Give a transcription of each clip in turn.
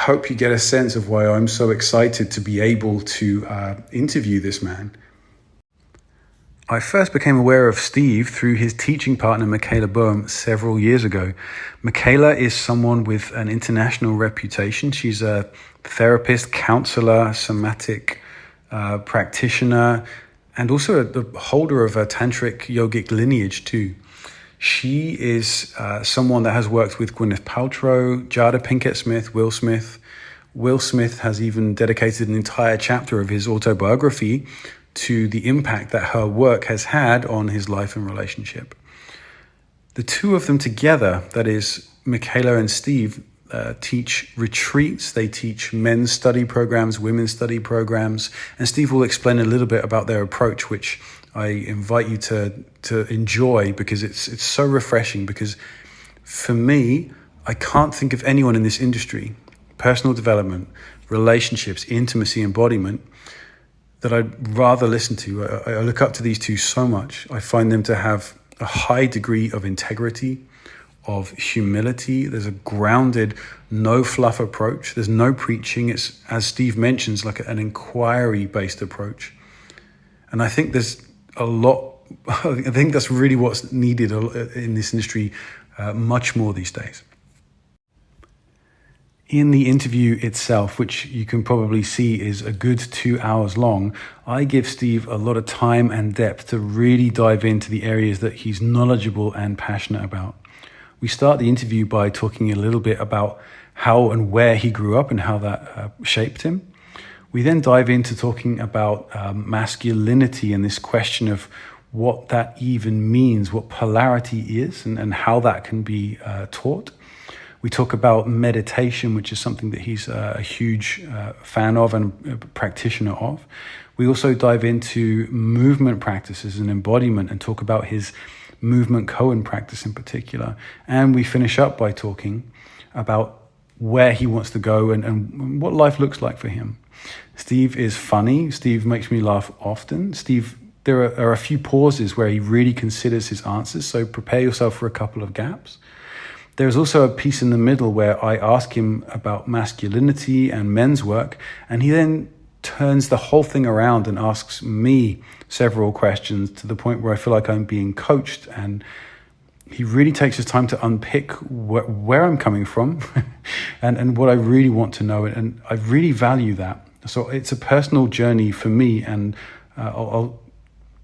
hope you get a sense of why I'm so excited to be able to interview this man. I first became aware of Steve through his teaching partner, Michaela Boehm, several years ago. Michaela is someone with an international reputation. She's a therapist, counselor, somatic practitioner, and also the holder of a tantric yogic lineage too. She is someone that has worked with Gwyneth Paltrow, Jada Pinkett Smith, Will Smith. Will Smith has even dedicated an entire chapter of his autobiography to the impact that her work has had on his life and relationship. The two of them together, that is, Michaela and Steve, teach retreats. They teach men's study programs, women's study programs, and Steve will explain a little bit about their approach, which I invite you to enjoy because it's so refreshing. Because for me, I can't think of anyone in this industry, personal development, relationships, intimacy, embodiment, that I'd rather listen to. I look up to these two so much. I find them to have a high degree of integrity, of humility. There's a grounded, no fluff approach. There's no preaching. It's, as Steve mentions, like an inquiry-based approach. And I think there's a lot, I think that's really what's needed in this industry much more these days. In the interview itself, which you can probably see is a good 2 hours long, I give Steve a lot of time and depth to really dive into the areas that he's knowledgeable and passionate about. We start the interview by talking a little bit about how and where he grew up and how that shaped him. We then dive into talking about masculinity and this question of what that even means, what polarity is, and how that can be taught. We talk about meditation, which is something that he's a huge fan of and a practitioner of. We also dive into movement practices and embodiment and talk about his movement Koan practice in particular. And we finish up by talking about where he wants to go and what life looks like for him. Steve is funny. Steve makes me laugh often. There are a few pauses where he really considers his answers, so prepare yourself for a couple of gaps. There's also a piece in the middle where I ask him about masculinity and men's work, and he then turns the whole thing around and asks me several questions to the point where I feel like I'm being coached, and he really takes his time to unpick where I'm coming from and what I really want to know, and I really value that. So it's a personal journey for me, and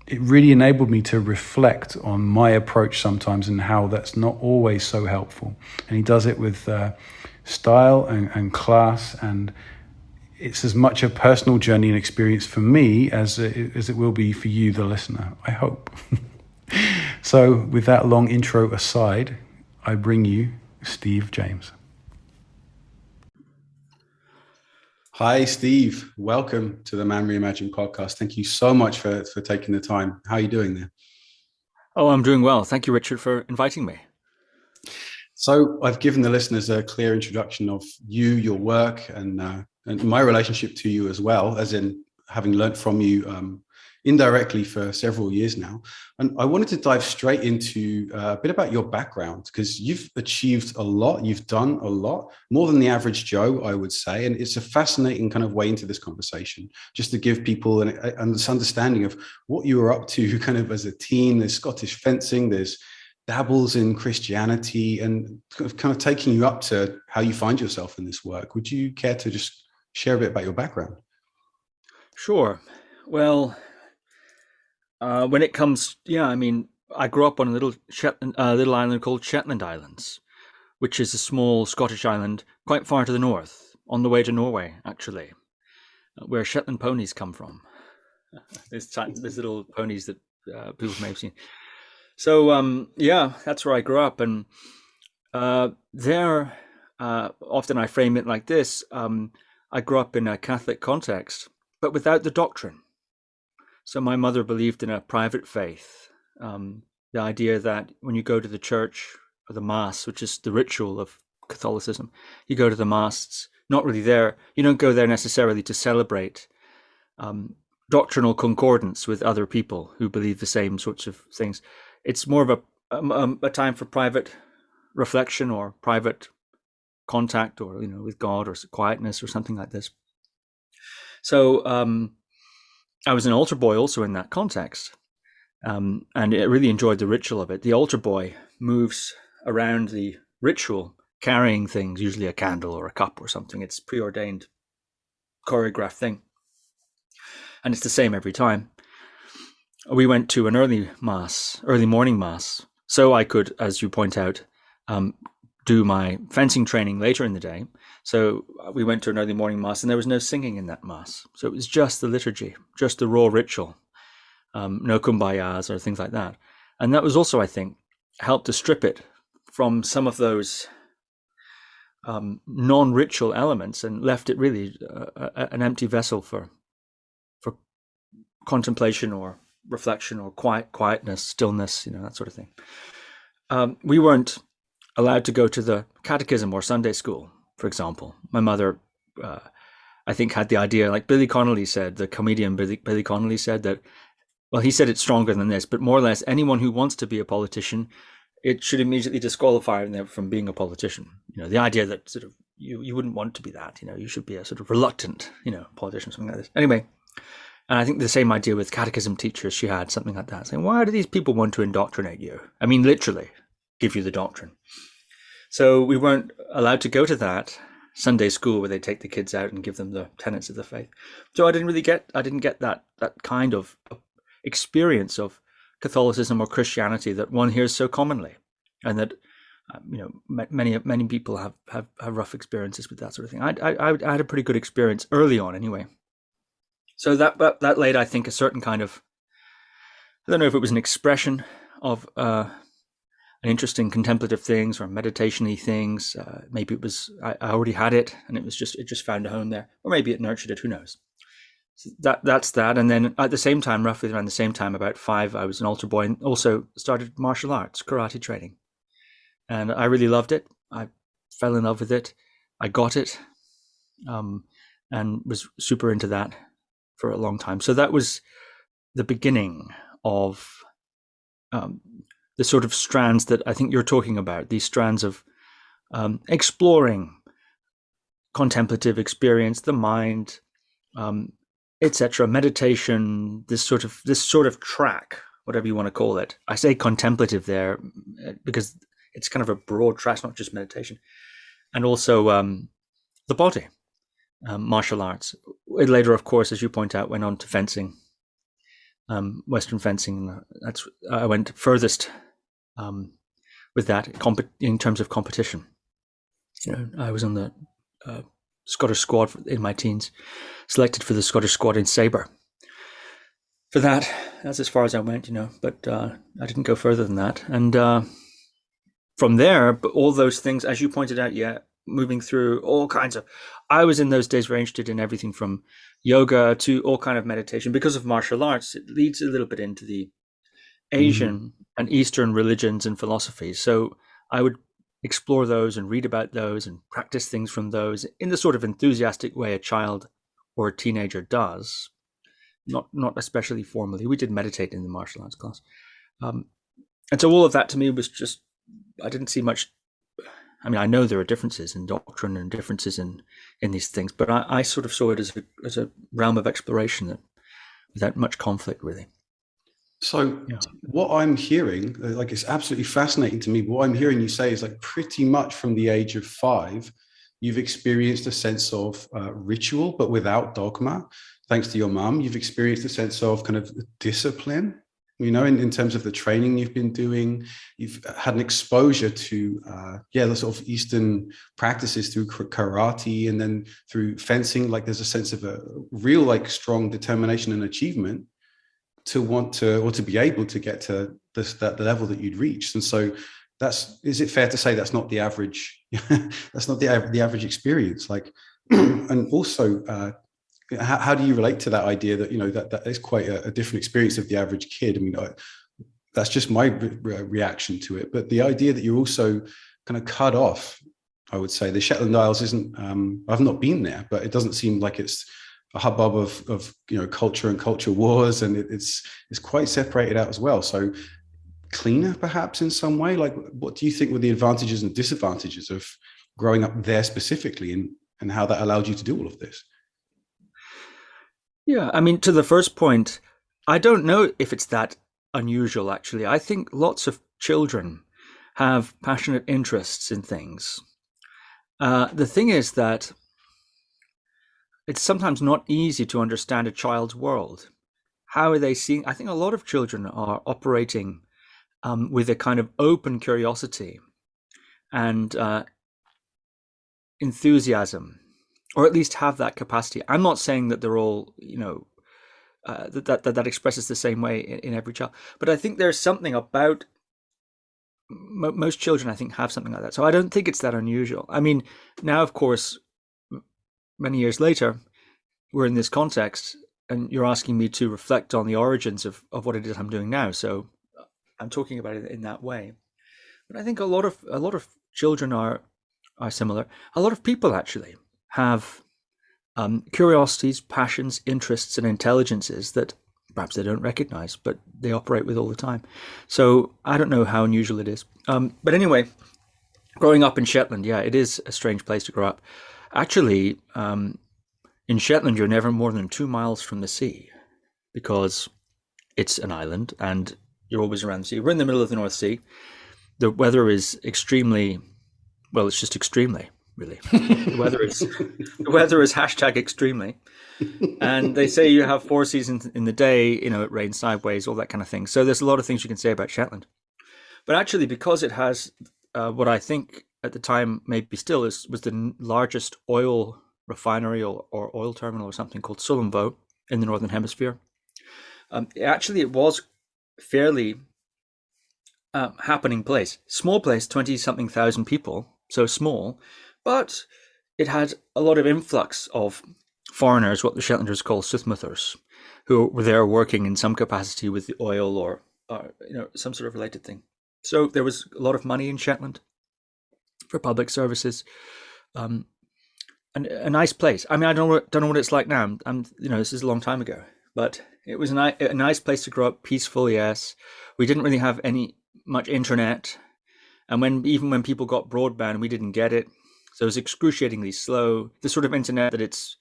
it really enabled me to reflect on my approach sometimes and how that's not always so helpful. And he does it with style and class, and it's as much a personal journey and experience for me as it will be for you, the listener, I hope. So with that long intro aside, I bring you Steve James. Hi, Steve. Welcome to the Man Reimagined Podcast. Thank you so much for taking the time. How are you doing there? Oh, I'm doing well. Thank you, Richard, for inviting me. So I've given the listeners a clear introduction of you, your work, and my relationship to you as well, as in having learnt from you indirectly for several years now. And I wanted to dive straight into a bit about your background, because you've achieved a lot, you've done a lot, more than the average Joe, I would say. And it's a fascinating kind of way into this conversation, just to give people an understanding of what you were up to kind of as a teen. There's Scottish fencing, there's dabbles in Christianity, and kind of taking you up to how you find yourself in this work. Would you care to just share a bit about your background? Sure. Well, when it comes, I grew up on a little island called Shetland Islands, which is a small Scottish island quite far to the north, on the way to Norway, actually, where Shetland ponies come from. There's little ponies that people may have seen. So, that's where I grew up. And there, often I frame it like this. I grew up in a Catholic context, but without the doctrine. So my mother believed in a private faith, the idea that when you go to the church or the mass, which is the ritual of Catholicism, you go to the mass, not really there. You don't go there necessarily to celebrate doctrinal concordance with other people who believe the same sorts of things. It's more of a time for private reflection or private contact, or with God, or quietness, or something like this. So I was an altar boy also in that context, and I really enjoyed the ritual of it. The altar boy moves around the ritual carrying things, usually a candle or a cup or something. It's preordained, choreographed thing, and it's the same every time. We went to an early morning mass, so I could, as you point out, do my fencing training later in the day. So we went to an early morning mass, and there was no singing in that mass. So it was just the liturgy, just the raw ritual, no kumbayas or things like that. And that was also, I think, helped to strip it from some of those non-ritual elements, and left it really an empty vessel for contemplation or reflection or quietness, stillness, that sort of thing. We weren't allowed to go to the catechism or Sunday school, for example. My mother, I think, had the idea, like Billy Connolly said, the comedian Billy Connolly said that, well, he said it stronger than this, but more or less anyone who wants to be a politician, it should immediately disqualify them from being a politician. The idea that sort of you wouldn't want to be that, you should be a sort of reluctant, politician, something like this. Anyway, and I think the same idea with catechism teachers, she had something like that, saying, why do these people want to indoctrinate you? I mean, literally give you the doctrine. So we weren't allowed to go to that Sunday school where they take the kids out and give them the tenets of the faith. So I didn't get that kind of experience of Catholicism or Christianity that one hears so commonly, and that many people have rough experiences with that sort of thing. I had a pretty good experience early on, anyway. So that laid, I think, a certain kind of, I don't know if it was an expression of an interest in contemplative things or meditation-y things. Maybe it was I already had it, and it just found a home there, or maybe it nurtured it. Who knows? So that's that. And then at the same time, roughly around the same time, about 5, I was an altar boy and also started martial arts, karate training. And I really loved it. I fell in love with it. I got it, and was super into that for a long time. So that was the beginning of the sort of strands that I think you're talking about, these strands of exploring contemplative experience, the mind, etc., meditation, this sort of track, whatever you want to call it. I say contemplative there because it's kind of a broad track, it's not just meditation. And also the body, martial arts. Later, of course, as you point out, went on to fencing, Western fencing. I went furthest with that in terms of competition. I was on the Scottish squad in my teens, selected for the Scottish squad in sabre. For that, that's as far as I went, but I didn't go further than that. And from there, but all those things, as you pointed out, moving through all kinds of, I was in those days very interested in everything from yoga to all kind of meditation. Because of martial arts, it leads a little bit into the Asian and Eastern religions and philosophies. So I would explore those and read about those and practice things from those in the sort of enthusiastic way a child or a teenager does, not especially formally. We did meditate in the martial arts class. And so all of that to me was just, I didn't see much. I mean, I know there are differences in doctrine and differences in these things, but I sort of saw it as a realm of exploration that without much conflict, really. So what I'm hearing, it's absolutely fascinating to me. What I'm hearing you say is pretty much from the age of 5, you've experienced a sense of ritual, but without dogma. Thanks to your mum, you've experienced a sense of kind of discipline, in terms of the training you've been doing. You've had an exposure to, the sort of Eastern practices through karate and then through fencing. There's a sense of a real, strong determination and achievement to want to, or to be able to get to that level that you'd reached. And so is it fair to say that's not the average, that's not the average experience? And also, how do you relate to that idea that, that is quite a different experience of the average kid? I mean, that's just my reaction to it. But the idea that you're also kind of cut off, I would say the Shetland Isles isn't, I've not been there, but it doesn't seem like it's a hubbub of culture and culture wars, and it's quite separated out as well. So cleaner, perhaps, in some way. What do you think were the advantages and disadvantages of growing up there specifically, and how that allowed you to do all of this. Yeah, I mean, to the first point, I don't know if it's that unusual, actually. I think lots of children have passionate interests in things. The thing is that it's sometimes not easy to understand a child's world. How are they seeing? I think a lot of children are operating with a kind of open curiosity and enthusiasm, or at least have that capacity. I'm not saying that they're all, that expresses the same way in every child, but I think there's something about most children, I think, have something like that. So I don't think it's that unusual. I mean, now, of course, many years later, we're in this context, and you're asking me to reflect on the origins of what it is I'm doing now. So I'm talking about it in that way. But I think a lot of children are similar. A lot of people actually have curiosities, passions, interests, and intelligences that perhaps they don't recognize, but they operate with all the time. So I don't know how unusual it is. But anyway, growing up in Shetland, yeah, it is a strange place to grow up. Actually, in Shetland, you're never more than 2 miles from the sea because it's an island and you're always around the sea. We're in the middle of the North Sea. The weather is extremely, well, it's just extremely, really. The weather is #extremely. And they say you have 4 seasons in the day, it rains sideways, all that kind of thing. So there's a lot of things you can say about Shetland. But actually, because it has what I think at the time maybe still was the largest oil refinery or oil terminal or something called Sullomvo in the Northern Hemisphere. It was fairly happening place. Small place, 20-something thousand people, so small, but it had a lot of influx of foreigners, what the Shetlanders call Soothmuthers, who were there working in some capacity with the oil or some sort of related thing. So there was a lot of money in Shetland for public services. And a nice place. I mean, I don't know what it's like now. This is a long time ago, but it was a nice place to grow up. Peaceful, yes. We didn't really have much internet, and even when people got broadband, we didn't get it. So it was excruciatingly slow. The sort of internet that it's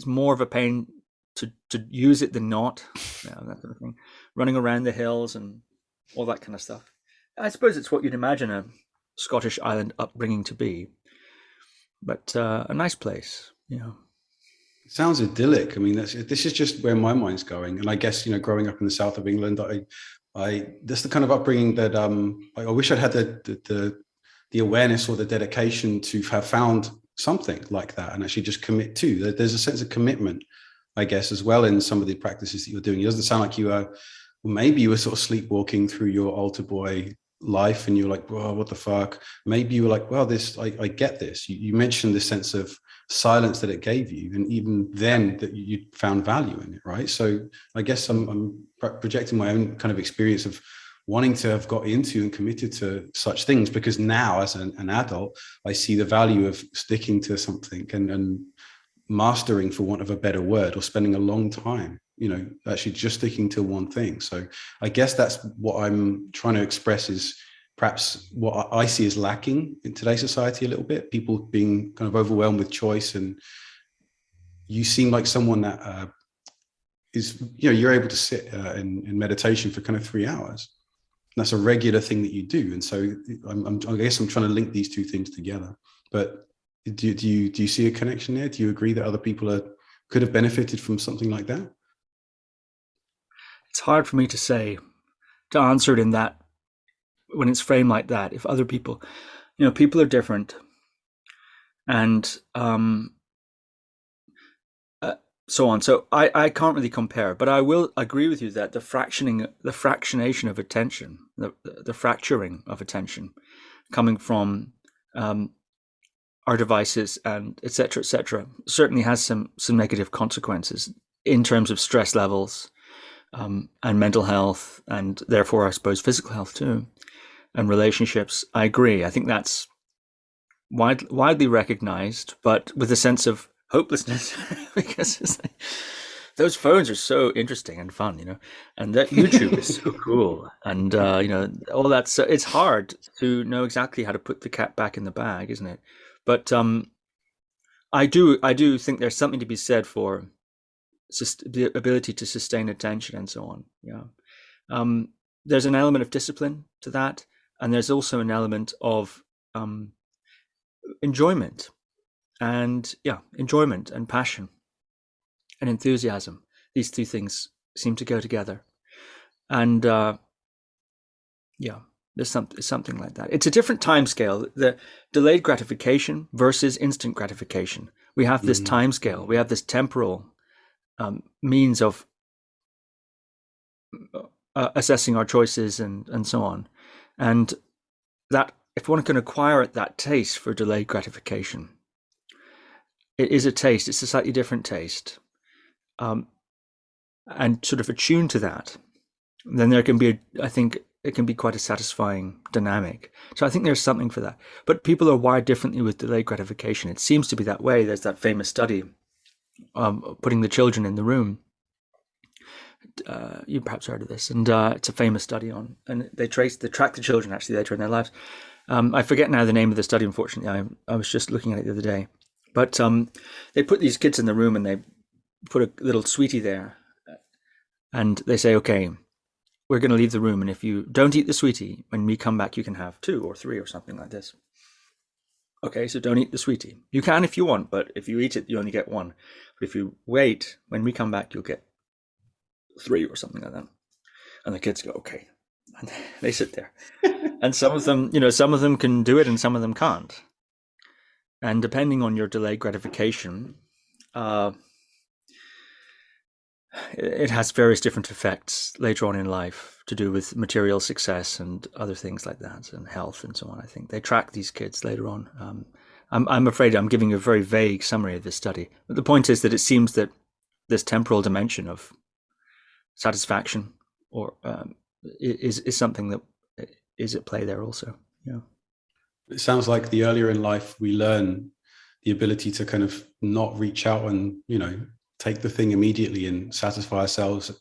more of a pain to use it than not. That sort of thing. Running around the hills and all that kind of stuff. I suppose it's what you'd imagine a Scottish island upbringing to be. But a nice place, It sounds idyllic. I mean, this is just where my mind's going. And I guess, growing up in the south of England, that's the kind of upbringing that I wish I'd had the awareness or the dedication to have found something like that and actually just commit to. There's a sense of commitment, I guess, as well in some of the practices that you're doing. It doesn't sound like maybe you were sort of sleepwalking through your altar boy life and you're like, well, what the fuck? Maybe you were like, well, I get this. You mentioned the sense of silence that it gave you, and even then that you found value in it, right? So I guess I'm projecting my own kind of experience of wanting to have got into and committed to such things, because now as an adult, I see the value of sticking to something and mastering, for want of a better word, or spending a long time, actually just sticking to one thing. So I guess that's what I'm trying to express, is perhaps what I see as lacking in today's society a little bit, people being kind of overwhelmed with choice. And you seem like someone that is, you're able to sit in meditation for kind of 3 hours. And that's a regular thing that you do. And so I guess I'm trying to link these two things together. But do you see a connection there? Do you agree that other people could have benefited from something like that? It's hard for me to answer it in that, when it's framed like that. If other people, people are different, and so on. So I can't really compare, but I will agree with you that the fractionation of attention, the fracturing of attention, coming from our devices and et cetera, certainly has some negative consequences in terms of stress levels. And mental health, and therefore, I suppose, physical health too, and relationships. I agree. I think that's widely recognized, but with a sense of hopelessness, because it's like, those phones are so interesting and fun, and that YouTube is so cool, and all that. So it's hard to know exactly how to put the cat back in the bag, isn't it? But I do think there's something to be said for the ability to sustain attention and so on. Yeah. There's an element of discipline to that, and there's also an element of enjoyment and passion and enthusiasm. These two things seem to go together, and there's something like that. It's a different time scale. The delayed gratification versus instant gratification. We have this time scale. We have this temporal means of assessing our choices and so on. And that, if one can acquire that taste for delayed gratification, it is a taste. It's a slightly different taste, and sort of attuned to that, then there can be, I think, it can be quite a satisfying dynamic. So I think there's something for that. But people are wired differently with delayed gratification. It seems to be that way. There's that famous study, putting the children in the room. You perhaps heard of this, and it's a famous study and they track the children actually later in their lives. I forget now the name of the study, unfortunately. I was just looking at it the other day. But they put these kids in the room and they put a little sweetie there, and they say, okay, we're going to leave the room, and if you don't eat the sweetie, when we come back, you can have 2 or 3 or something like this. Okay, so don't eat the sweetie. You can if you want, but if you eat it, you only get 1. But if you wait, when we come back, you'll get 3 or something like that. And the kids go, okay. And they sit there. And some of them can do it and some of them can't. And depending on your delayed gratification, it has various different effects later on in life to do with material success and other things like that, and health and so on. I think they track these kids later on. I'm afraid I'm giving a very vague summary of this study, but the point is that it seems that this temporal dimension of satisfaction or is something that is at play there also. Yeah. It sounds like the earlier in life we learn the ability to kind of not reach out and, take the thing immediately and satisfy ourselves.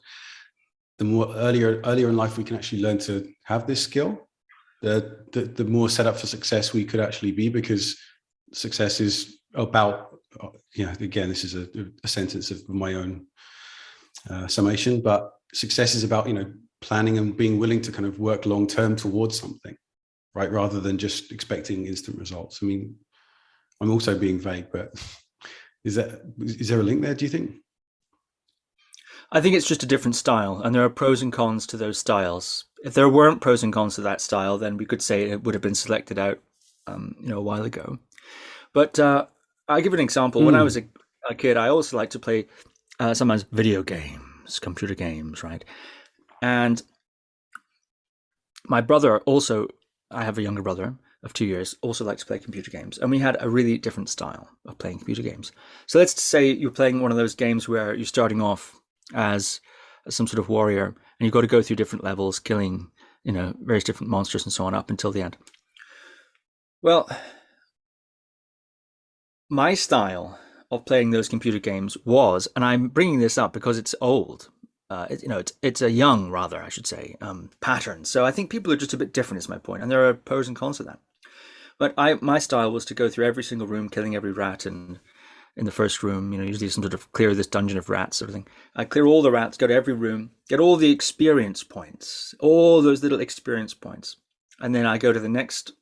The more earlier in life we can actually learn to have this skill, the more set up for success we could actually be, because success is about, again, this is a sentence of my own summation, but success is about, planning and being willing to kind of work long term towards something, right? Rather than just expecting instant results. I mean, I'm also being vague, but is there a link there, do you think? I think it's just a different style, and there are pros and cons to those styles. If there weren't pros and cons to that style, then we could say it would have been selected out, a while ago. But I'll give an example. When I was a kid, I also liked to play sometimes video games, computer games, right? And my brother also, I have a younger brother of 2 years, also likes to play computer games. And we had a really different style of playing computer games. So let's say you're playing one of those games where you're starting off as some sort of warrior, and you've got to go through different levels, killing, various different monsters and so on up until the end. Well, my style of playing those computer games was, and I'm bringing this up because it's old, it's a young, rather, I should say, pattern. So I think people are just a bit different is my point, and there are pros and cons to that. But my style was to go through every single room, killing every rat in the first room, usually some sort of clear this dungeon of rats sort of thing. I clear all the rats, go to every room, get all the experience points, all those little experience points. And then I go to the next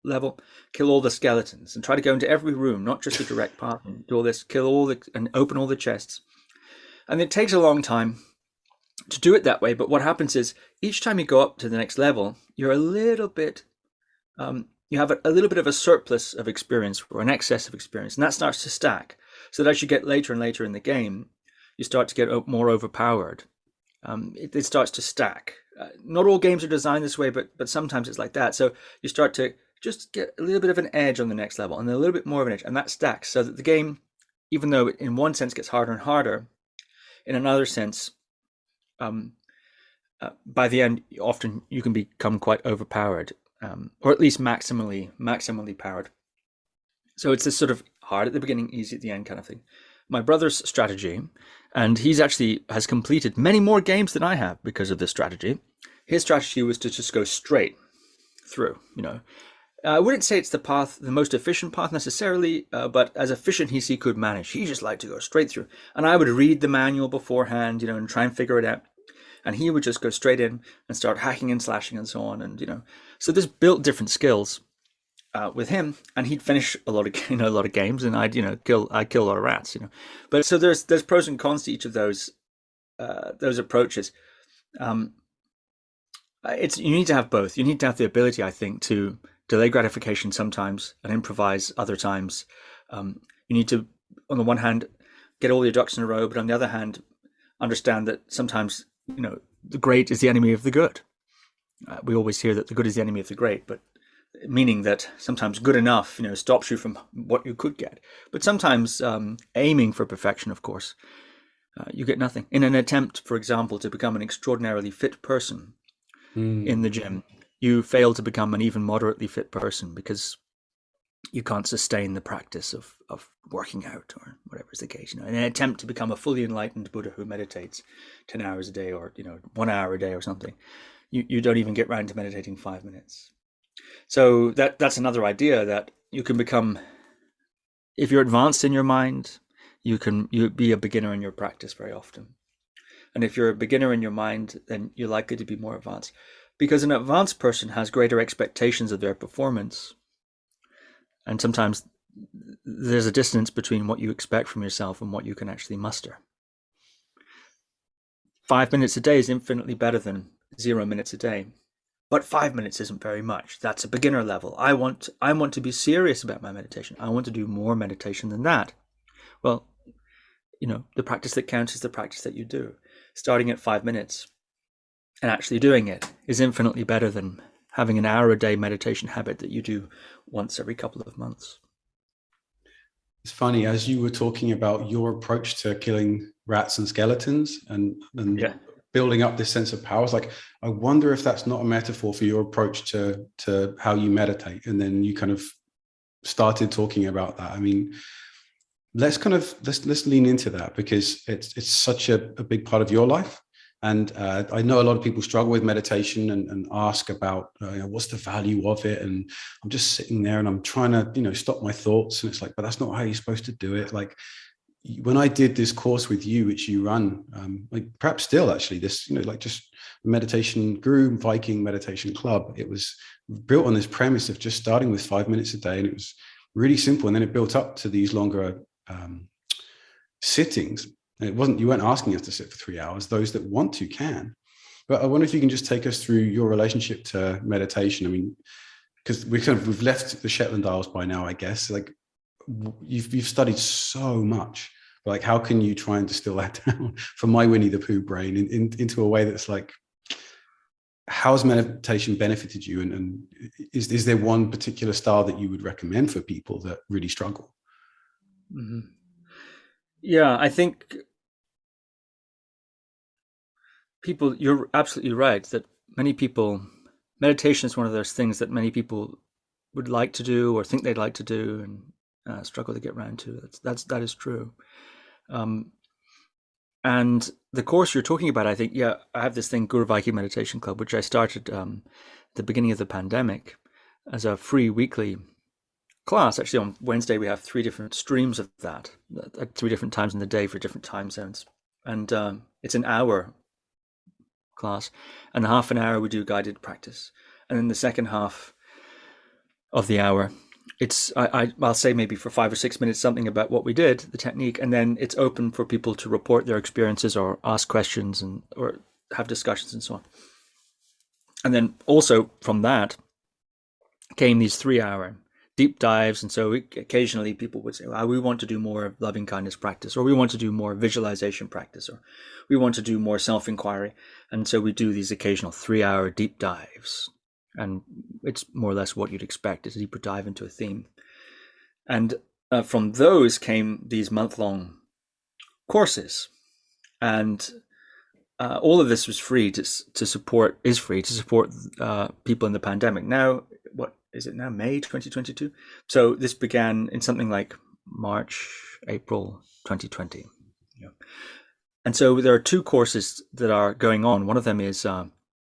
level, kill all the skeletons, and try to go into every room, not just a direct path, and do all this, and open all the chests. And it takes a long time to do it that way. But what happens is each time you go up to the next level, you're a little bit, you have a little bit of a surplus of experience or an excess of experience, and that starts to stack. So that as you get later and later in the game, you start to get more overpowered. It starts to stack. Not all games are designed this way, but sometimes it's like that. So you start to just get a little bit of an edge on the next level, and a little bit more of an edge, and that stacks. So that the game, even though it in one sense gets harder and harder, in another sense, by the end, often you can become quite overpowered, or at least maximally powered. So it's this sort of hard at the beginning, easy at the end kind of thing. My brother's strategy, and he's actually has completed many more games than I have because of this strategy. His strategy was to just go straight through, I wouldn't say it's the most efficient path necessarily, but as efficient as he could manage. He just liked to go straight through. And I would read the manual beforehand, and try and figure it out. And he would just go straight in and start hacking and slashing and so on. And, so this built different skills with him, and he'd finish a lot of games, and I'd kill a lot of rats. But so there's pros and cons to each of those approaches. You need to have both. You need to have the ability, I think, to delay gratification sometimes and improvise other times. You need to, on the one hand, get all your ducks in a row, but on the other hand, understand that sometimes the great is the enemy of the good. We always hear that the good is the enemy of the great, but meaning that sometimes good enough, stops you from what you could get. But sometimes aiming for perfection, of course, you get nothing. In an attempt, for example, to become an extraordinarily fit person in the gym, you fail to become an even moderately fit person because you can't sustain the practice of working out or whatever is the case. In an attempt to become a fully enlightened Buddha who meditates 10 hours a day or 1 hour a day or something, you don't even get round to meditating 5 minutes. So that's another idea, that you can become, if you're advanced in your mind, you be a beginner in your practice very often. And if you're a beginner in your mind, then you're likely to be more advanced, because an advanced person has greater expectations of their performance. And sometimes there's a distance between what you expect from yourself and what you can actually muster. 5 minutes a day is infinitely better than 0 minutes a day. But 5 minutes isn't very much. That's a beginner level. I want to be serious about my meditation. I want to do more meditation than that. Well, the practice that counts is the practice that you do. Starting at 5 minutes and actually doing it is infinitely better than having an hour a day meditation habit that you do once every couple of months. It's funny, as you were talking about your approach to killing rats and skeletons and building up this sense of power, it's like, I wonder if that's not a metaphor for your approach to how you meditate. And then you kind of started talking about that. I mean, let's lean into that, because it's such a big part of your life. And I know a lot of people struggle with meditation and ask about what's the value of it. And I'm just sitting there and I'm trying to stop my thoughts, and it's like, but that's not how you're supposed to do it. Like, when I did this course with you, which you run, like perhaps still actually, this just meditation guru, Viking meditation club, it was built on this premise of just starting with 5 minutes a day, and it was really simple. And then it built up to these longer sittings. And you weren't asking us to sit for 3 hours. Those that want to can. But I wonder if you can just take us through your relationship to meditation. I mean, because we've left the Shetland Isles by now, I guess. Like, you've studied so much. But like, how can you try and distill that down from my Winnie the Pooh brain into a way that's like, how's meditation benefited you? And is there one particular style that you would recommend for people that really struggle? Mm-hmm. Yeah, I think you're absolutely right that many people, meditation is one of those things that many people would like to do or think they'd like to do and struggle to get around to. That is true. And the course you're talking about, I think, I have this thing, Guru Viking Meditation Club, which I started at the beginning of the pandemic as a free weekly class. Actually, on Wednesday, we have 3 different streams of that at 3 different times in the day for different time zones. And it's an hour class, and half an hour we do guided practice. And then the second half of the hour, it's I'll say maybe for 5 or 6 minutes something about what we did, the technique, and then it's open for people to report their experiences or ask questions or have discussions and so on. And then also from that came these 3-hour deep dives. And so occasionally people would say, we want to do more loving kindness practice, or we want to do more visualization practice, or we want to do more self-inquiry. And so we do these occasional 3-hour deep dives. And it's more or less what you'd expect, is a deeper dive into a theme. And from those came these month-long courses. And all of this was free to support people in the pandemic. Now, what is it now? May 2022. So this began in something like March, April 2020. Yeah. And so there are 2 courses that are going on. One of them is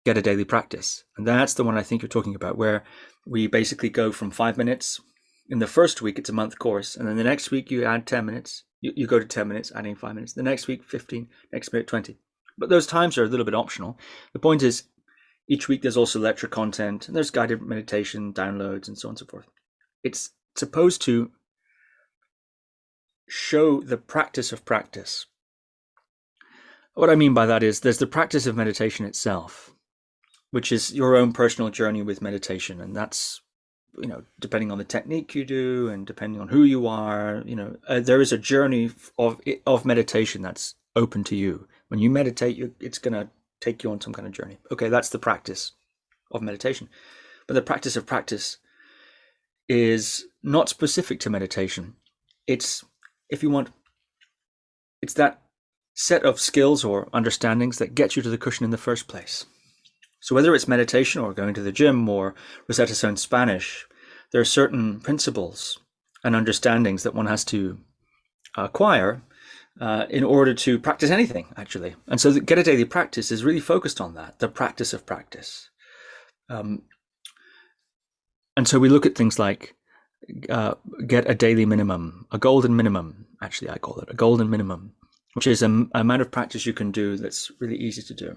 Get a daily practice. And that's the one I think you're talking about, where we basically go from 5 minutes. In the first week, it's a month course. And then the next week, you add 10 minutes. You go to 10 minutes, adding 5 minutes. The next week, 15. Next minute, 20. But those times are a little bit optional. The point is, each week there's also lecture content, and there's guided meditation, downloads, and so on and so forth. It's supposed to show the practice of practice. What I mean by that is there's the practice of meditation itself, which is your own personal journey with meditation. And that's, depending on the technique you do and depending on who you are, there is a journey of meditation that's open to you. When you meditate, it's going to take you on some kind of journey. Okay, that's the practice of meditation. But the practice of practice is not specific to meditation. It's, if you want, it's that set of skills or understandings that get you to the cushion in the first place. So whether it's meditation or going to the gym or Rosetta Stone Spanish, there are certain principles and understandings that one has to acquire in order to practice anything, actually. And so the Get a Daily Practice is really focused on that, the practice of practice. And so we look at things like get a daily minimum, a golden minimum, actually I call it a golden minimum, which is an amount of practice you can do that's really easy to do.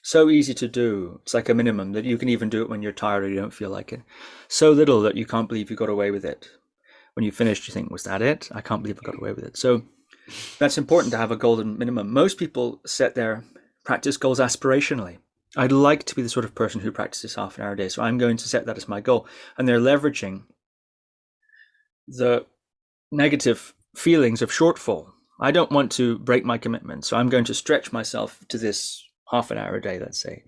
So easy to do. It's like a minimum that you can even do it when you're tired or you don't feel like it. So little that you can't believe you got away with it. When you finished, you think, was that it? I can't believe I got away with it. So that's important to have a golden minimum. Most people set their practice goals aspirationally. I'd like to be the sort of person who practices half an hour a day, so I'm going to set that as my goal. And they're leveraging the negative feelings of shortfall. I don't want to break my commitment, so I'm going to stretch myself to this half an hour a day, let's say.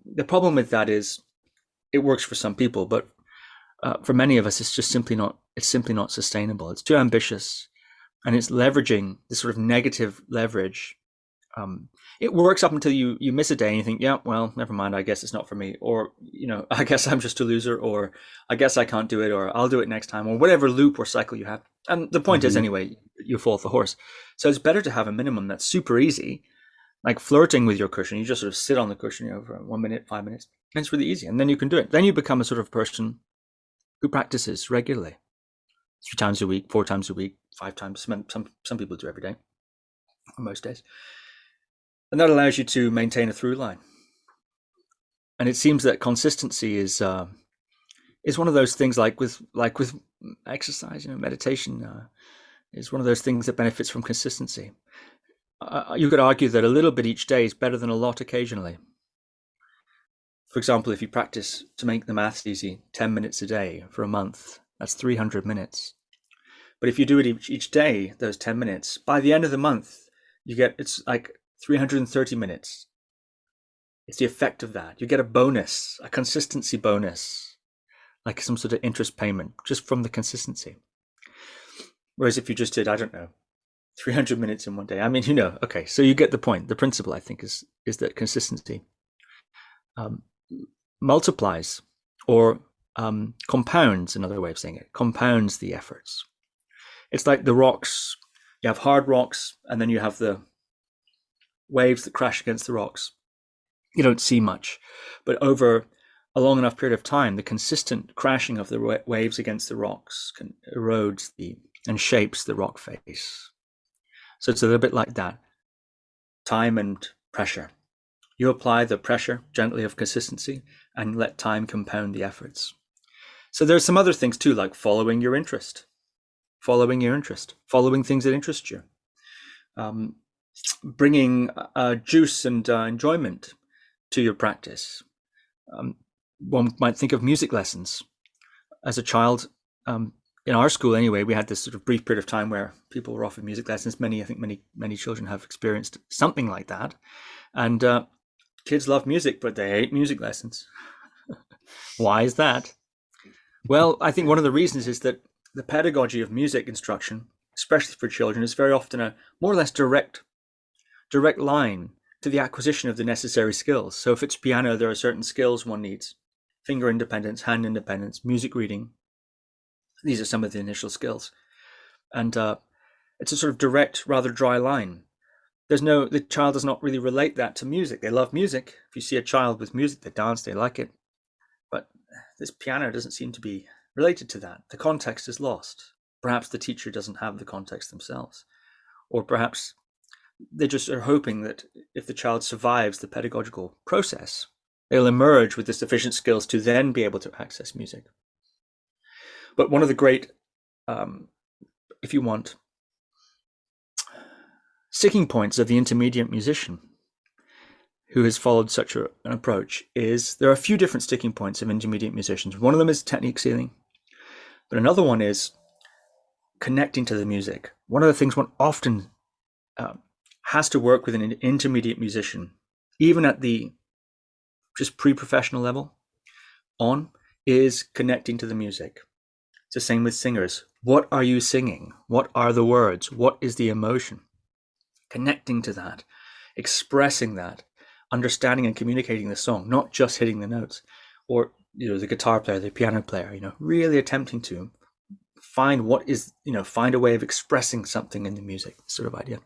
The problem with that is it works for some people, but for many of us, it's just simply not sustainable. It's too ambitious, and it's leveraging this sort of negative leverage. It works up until you miss a day and you think, yeah, well, never mind, I guess it's not for me. Or, I guess I'm just a loser, or I guess I can't do it, or I'll do it next time, or whatever loop or cycle you have. And the point is, anyway, you fall off the horse. So it's better to have a minimum that's super easy, like flirting with your cushion. You just sort of sit on the cushion, for 1 minute, 5 minutes, and it's really easy. And then you can do it. Then you become a sort of person who practices regularly, 3 times a week, 4 times a week, 5 times. Some people do every day, or most days. And that allows you to maintain a through line. And it seems that consistency is one of those things, like with exercise, meditation is one of those things that benefits from consistency. You could argue that a little bit each day is better than a lot occasionally. For example, if you practice, to make the maths easy, 10 minutes a day for a month, that's 300 minutes. But if you do it each day, those 10 minutes, by the end of the month, it's like 330 minutes. It's the effect of that. You get a bonus, a consistency bonus, like some sort of interest payment just from the consistency. Whereas if you just did, 300 minutes in one day, okay, so you get the point. The principle, I think, is that consistency multiplies or compounds, another way of saying it, compounds the efforts. It's like the rocks. You have hard rocks, and then you have the waves that crash against the rocks. You don't see much, but over a long enough period of time, the consistent crashing of the waves against the rocks erodes and shapes the rock face. So it's a little bit like that. Time and pressure. You apply the pressure gently of consistency and let time compound the efforts. So there's some other things too, like following your interest, following things that interest you, bringing juice and enjoyment to your practice. One might think of music lessons. As a child, in our school anyway, we had this sort of brief period of time where people were offered music lessons. Many children have experienced something like that. And kids love music, but they hate music lessons. Why is that? Well, I think one of the reasons is that the pedagogy of music instruction, especially for children, is very often a more or less direct line to the acquisition of the necessary skills. So if it's piano, there are certain skills one needs: finger independence, hand independence, music reading. These are some of the initial skills. And it's a sort of direct, rather dry line. the child does not really relate that to music. They love music. If you see a child with music, they dance, they like it. But this piano doesn't seem to be related to that. The context is lost. Perhaps the teacher doesn't have the context themselves. Or perhaps they just are hoping that if the child survives the pedagogical process, they'll emerge with the sufficient skills to then be able to access music. But one of the great, if you want, sticking points of the intermediate musician who has followed such an approach is there are a few different sticking points of intermediate musicians. One of them is technique ceiling, but another one is connecting to the music. One of the things one often has to work with an intermediate musician, even at the just pre-professional level on, is connecting to the music. It's the same with singers. What are you singing? What are the words? What is the emotion? Connecting to that, expressing that, understanding and communicating the song, not just hitting the notes. Or, the guitar player, the piano player, really attempting to find find a way of expressing something in the music, sort of idea.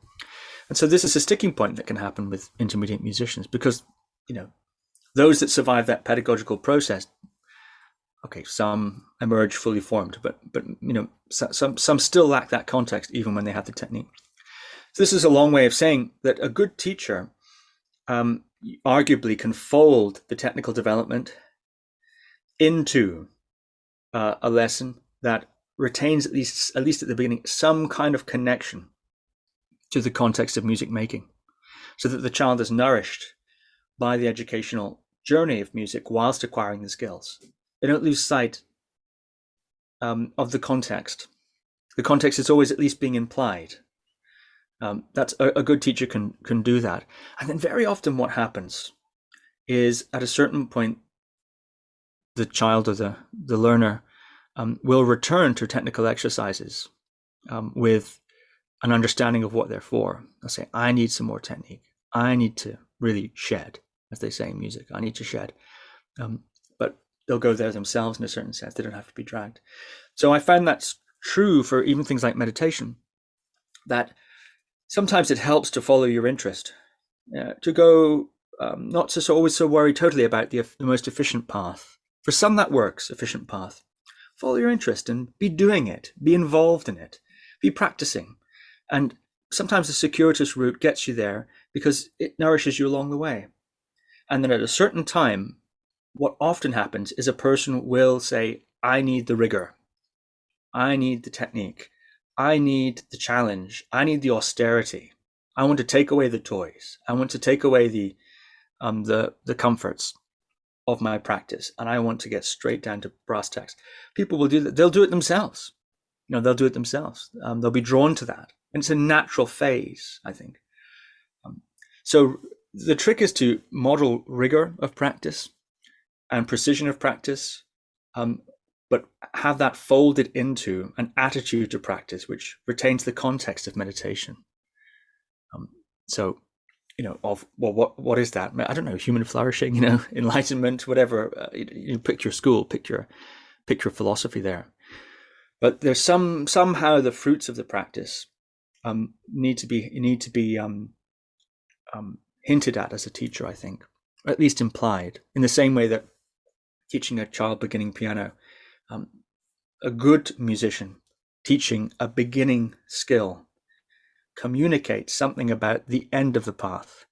And so this is a sticking point that can happen with intermediate musicians because, those that survive that pedagogical process, okay, some emerge fully formed, but some still lack that context even when they have the technique. So this is a long way of saying that a good teacher arguably can fold the technical development into a lesson that retains at least at the beginning some kind of connection to the context of music making, so that the child is nourished by the educational journey of music whilst acquiring the skills. They don't lose sight of the context. The context is always at least being implied. That's a good teacher can do that. And then very often what happens is at a certain point, the child or the learner will return to technical exercises with an understanding of what they're for. They'll say, I need some more technique. I need to really shed, as they say in music. I need to shed. But they'll go there themselves in a certain sense. They don't have to be dragged. So I find that's true for even things like meditation, that sometimes it helps to follow your interest, to go, not to always so worry totally about the most efficient path. For some that works, efficient path. Follow your interest and be doing it, be involved in it, be practicing. And sometimes the circuitous route gets you there because it nourishes you along the way. And then at a certain time, what often happens is a person will say, I need the rigor. I need the technique. I need the challenge. I need the austerity. I want to take away the toys. I want to take away the comforts of my practice. And I want to get straight down to brass tacks. People will do that. They'll do it themselves. They'll do it themselves. They'll be drawn to that. And it's a natural phase, I think. So the trick is to model rigor of practice and precision of practice, but have that folded into an attitude to practice which retains the context of meditation. What is that? I don't know, human flourishing, enlightenment, whatever. You pick your school, pick your philosophy there. But there's somehow the fruits of the practice need to be hinted at as a teacher, I think, or at least implied, in the same way that teaching a child beginning piano, a good musician teaching a beginning skill communicates something about the end of the path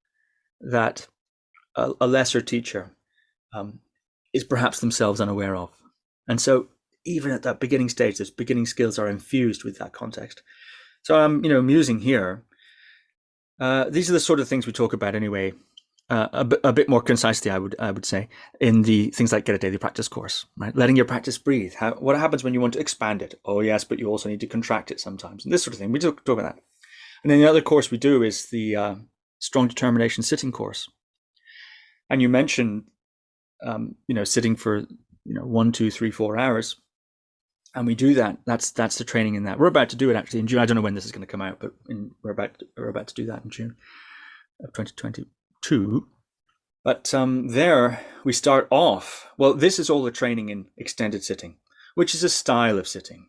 that a lesser teacher is perhaps themselves unaware of. And so even at that beginning stage, those beginning skills are infused with that context. So I'm, musing here. These are the sort of things we talk about anyway, a bit more concisely, I would say, in the things like Get a Daily Practice course, right? Letting your practice breathe. What happens when you want to expand it? Oh yes, but you also need to contract it sometimes, and this sort of thing. We talk about that. And then the other course we do is the Strong Determination sitting course. And you mentioned, sitting for 1, 2, 3, 4 hours. And we do that. That's the training in that. We're about to do it actually in June. I don't know when this is going to come out, but we're about to do that in June of 2022. But there we start off. Well, this is all the training in extended sitting, which is a style of sitting.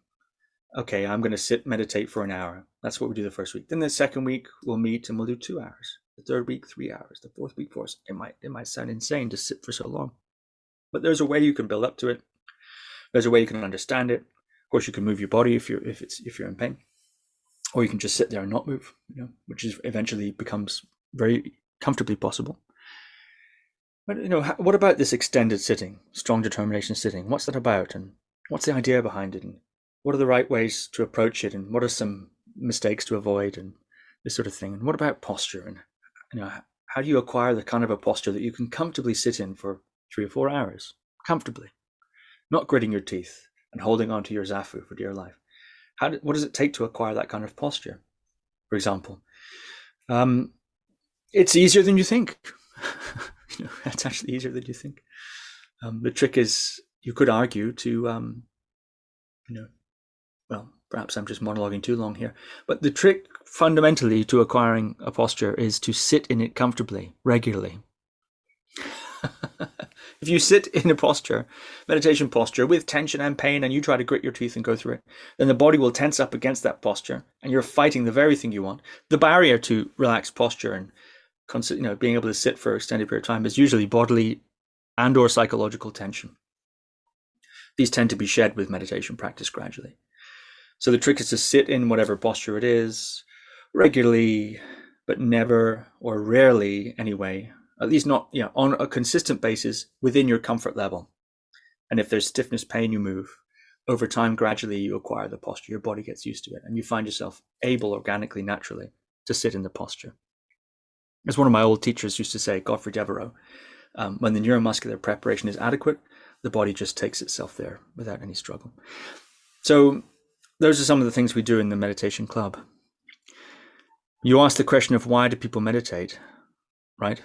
okay, I'm going to meditate for an hour. That's what we do the first week. Then the second week we'll meet and we'll do 2 hours. The third week, 3 hours. The fourth week, 4 hours. It might sound insane to sit for so long, but there's a way you can build up to it. There's a way you can understand it. Of course, you can move your body if you're in pain, or you can just sit there and not move, which is eventually becomes very comfortably possible. But what about this extended sitting, strong determination sitting? What's that about, and what's the idea behind it, and what are the right ways to approach it, and what are some mistakes to avoid, and this sort of thing? And what about posture, and how do you acquire the kind of a posture that you can comfortably sit in for 3 or 4 hours, comfortably, not gritting your teeth and holding on to your zafu for dear life? What does it take to acquire that kind of posture? For example, it's easier than you think. It's actually easier than you think. The trick is, you could argue to, well, perhaps I'm just monologuing too long here, but the trick fundamentally to acquiring a posture is to sit in it comfortably, regularly. If you sit in a posture, meditation posture, with tension and pain, and you try to grit your teeth and go through it, then the body will tense up against that posture, and you're fighting the very thing you want. The barrier to relaxed posture and being able to sit for an extended period of time is usually bodily and or psychological tension. These tend to be shed with meditation practice gradually. So the trick is to sit in whatever posture it is regularly, but never, or rarely anyway, at least not on a consistent basis within your comfort level. And if there's stiffness, pain, you move. Over time, gradually you acquire the posture. Your body gets used to it, and you find yourself able organically, naturally, to sit in the posture. As one of my old teachers used to say, Godfrey Devereux, when the neuromuscular preparation is adequate, the body just takes itself there without any struggle. So those are some of the things we do in the meditation club. You asked the question of why do people meditate, right?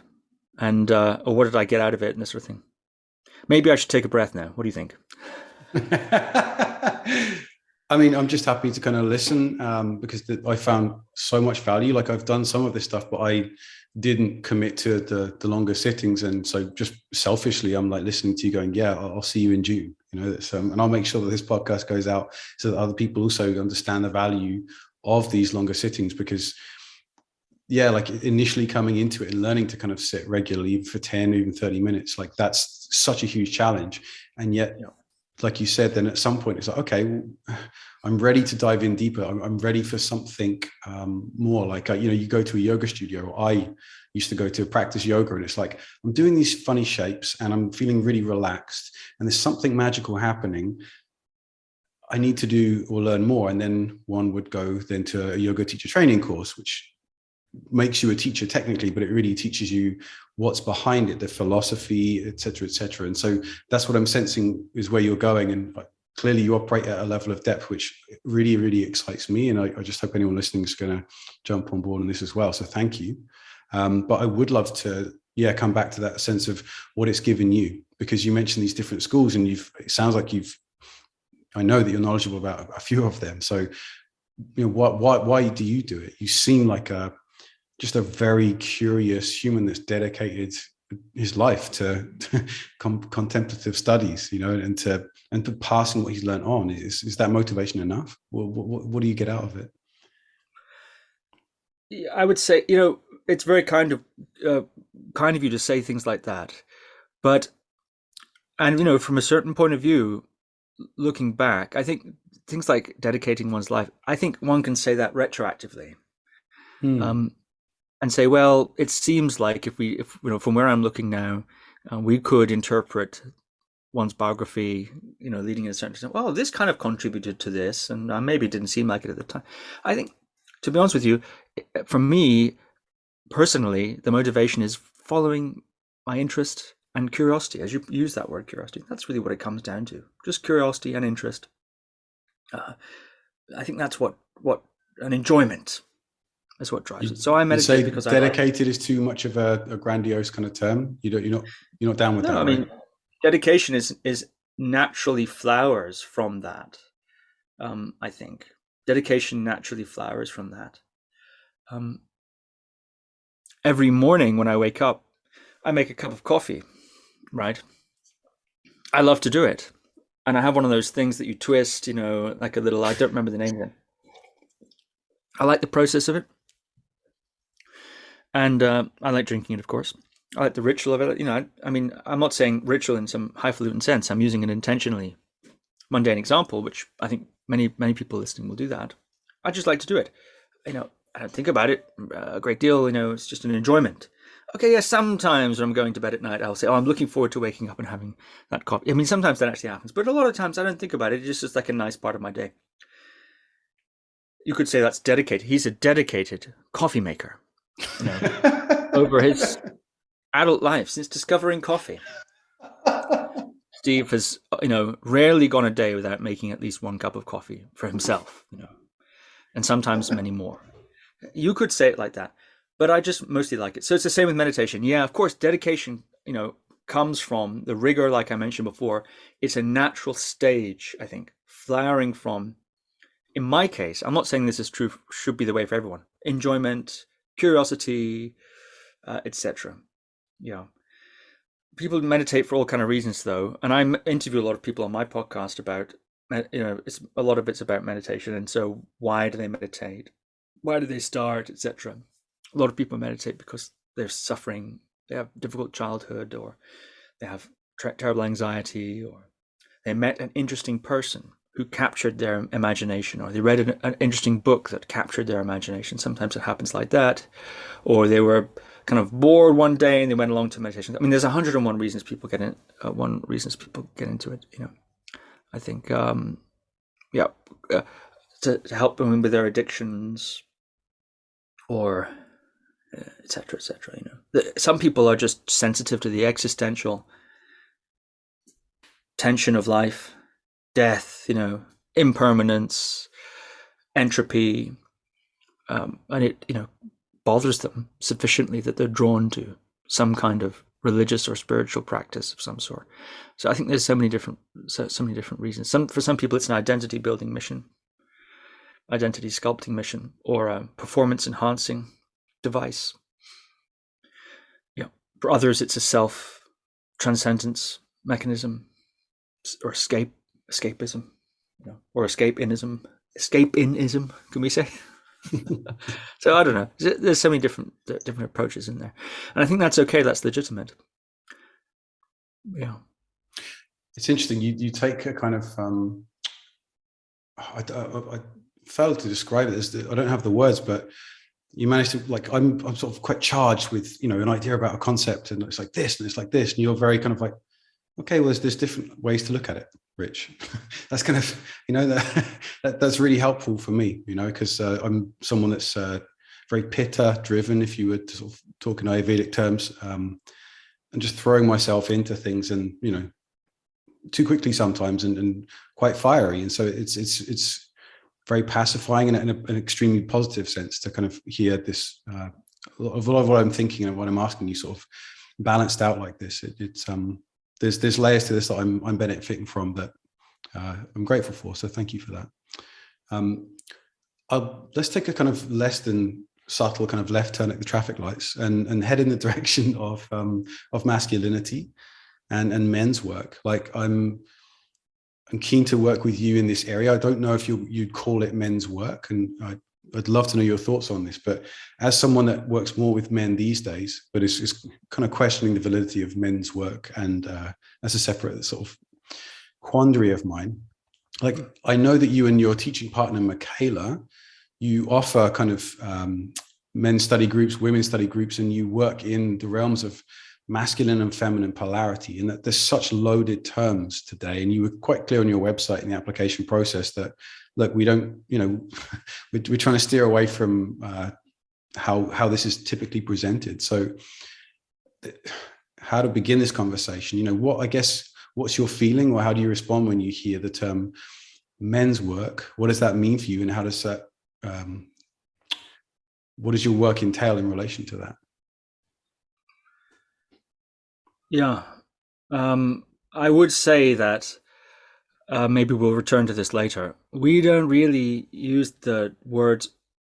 And or what did I get out of it and this sort of thing. Maybe I should take a breath now. What do you think? I mean, I'm just happy to kind of listen because I found so much value. Like, I've done some of this stuff, but I didn't commit to the longer sittings. And so just selfishly, I'm like listening to you going, yeah, I'll see you in June, and I'll make sure that this podcast goes out so that other people also understand the value of these longer sittings, because like initially coming into it and learning to kind of sit regularly for 10, even 30 minutes, like that's such a huge challenge. And yet, like you said, then at some point it's like, okay, well, I'm ready to dive in deeper. I'm ready for something more. Like, you go to a yoga studio, or I used to go to practice yoga, and it's like, I'm doing these funny shapes and I'm feeling really relaxed, and there's something magical happening. I need to do or learn more. And then one would go then to a yoga teacher training course, which makes you a teacher technically, but it really teaches you what's behind it, the philosophy, et cetera, and so that's what I'm sensing is where you're going. And clearly you operate at a level of depth which really, really excites me, and I just hope anyone listening is going to jump on board on this as well. So thank you. But I would love to come back to that sense of what it's given you, because you mentioned these different schools, and it sounds like I know that you're knowledgeable about a few of them. So why do you do it? You seem like just a very curious human that's dedicated his life to contemplative studies, and to passing what he's learned on. Is that motivation enough? What do you get out of it? I would say, it's very kind of you to say things like that, but, and from a certain point of view, looking back, I think things like dedicating one's life, I think one can say that retroactively. And say, well, it seems like if from where I'm looking now, we could interpret one's biography, leading in a certain extent. Well, this kind of contributed to this, and maybe it didn't seem like it at the time. I think, to be honest with you, for me personally, the motivation is following my interest and curiosity. As you use that word, curiosity, that's really what it comes down to. Just curiosity and interest. I think that's what an enjoyment. That's what drives it. So I meditate because dedicated is too much of a grandiose kind of term. You're not down with that. I mean, dedication is naturally flowers from that. I think dedication naturally flowers from that. Every morning when I wake up, I make a cup of coffee. Right. I love to do it. And I have one of those things that you twist, like a little, I don't remember the name of it. I like the process of it. And I like drinking it, of course. I like the ritual of it. I'm not saying ritual in some highfalutin sense. I'm using an intentionally mundane example, which I think many people listening will do that. I just like to do it. I don't think about it a great deal. It's just an enjoyment. Okay, yeah, sometimes when I'm going to bed at night, I'll say, I'm looking forward to waking up and having that coffee. I mean, sometimes that actually happens, but a lot of times I don't think about it. It's just like a nice part of my day. You could say that's dedicated. He's a dedicated coffee maker, over his adult life since discovering coffee. Steve has, rarely gone a day without making at least one cup of coffee for himself, and sometimes many more. You could say it like that, but I just mostly like it. So it's the same with meditation. Yeah, of course, dedication, comes from the rigor, like I mentioned before. It's a natural stage, I think, flowering from, in my case, I'm not saying this is true, should be the way for everyone, enjoyment, curiosity, etc. People meditate for all kind of reasons, though, and I interview a lot of people on my podcast about, it's a lot of it's about meditation, and so why do they meditate? Why do they start, etc. A lot of people meditate because they're suffering, they have difficult childhood, or they have terrible anxiety, or they met an interesting person who captured their imagination, or they read an interesting book that captured their imagination. Sometimes it happens like that, or they were kind of bored one day and they went along to meditation. I mean, there's 101 reasons people get into it. I think, to help them with their addictions, or etc. Some people are just sensitive to the existential tension of life, death, impermanence, entropy, and it bothers them sufficiently that they're drawn to some kind of religious or spiritual practice of some sort. So I think there's so many different reasons. For some people, it's an identity building mission, identity sculpting mission, or a performance enhancing device. For others, it's a self transcendence mechanism, or escapism, or escape-inism, can we say? So I don't know. There's so many different approaches in there, and I think that's okay. That's legitimate. Yeah, it's interesting. You take a kind of I failed to describe it as I don't have the words, but you managed to, like, I'm sort of quite charged with an idea about a concept, and it's like this and it's like this, and you're very kind of like, okay, well, there's different ways to look at it, Rich. That's kind of, that's really helpful for me, because I'm someone that's very pitta driven, if you were to sort of talk in Ayurvedic terms, and just throwing myself into things, and, too quickly sometimes, and quite fiery. And so it's very pacifying in an extremely positive sense to kind of hear this, a lot of what I'm thinking and what I'm asking you sort of balanced out like this. There's layers to this that I'm benefiting from, that I'm grateful for. So thank you for that. Let's take a kind of less than subtle kind of left turn at the traffic lights, and head in the direction of masculinity and men's work. Like, I'm keen to work with you in this area. I don't know if you'd call it men's work, and I'd love to know your thoughts on this. But as someone that works more with men these days, but is kind of questioning the validity of men's work, and as a separate sort of quandary of mine, like, I know that you and your teaching partner, Michaela, you offer kind of men's study groups, women's study groups, and you work in the realms of masculine and feminine polarity, and that there's such loaded terms today. And you were quite clear on your website in the application process that, look, we don't, we're trying to steer away from how this is typically presented. So how to begin this conversation? What's your feeling, or how do you respond when you hear the term men's work? What does that mean for you, and how does that, what does your work entail in relation to that? Yeah, I would say that maybe we'll return to this later. We don't really use the words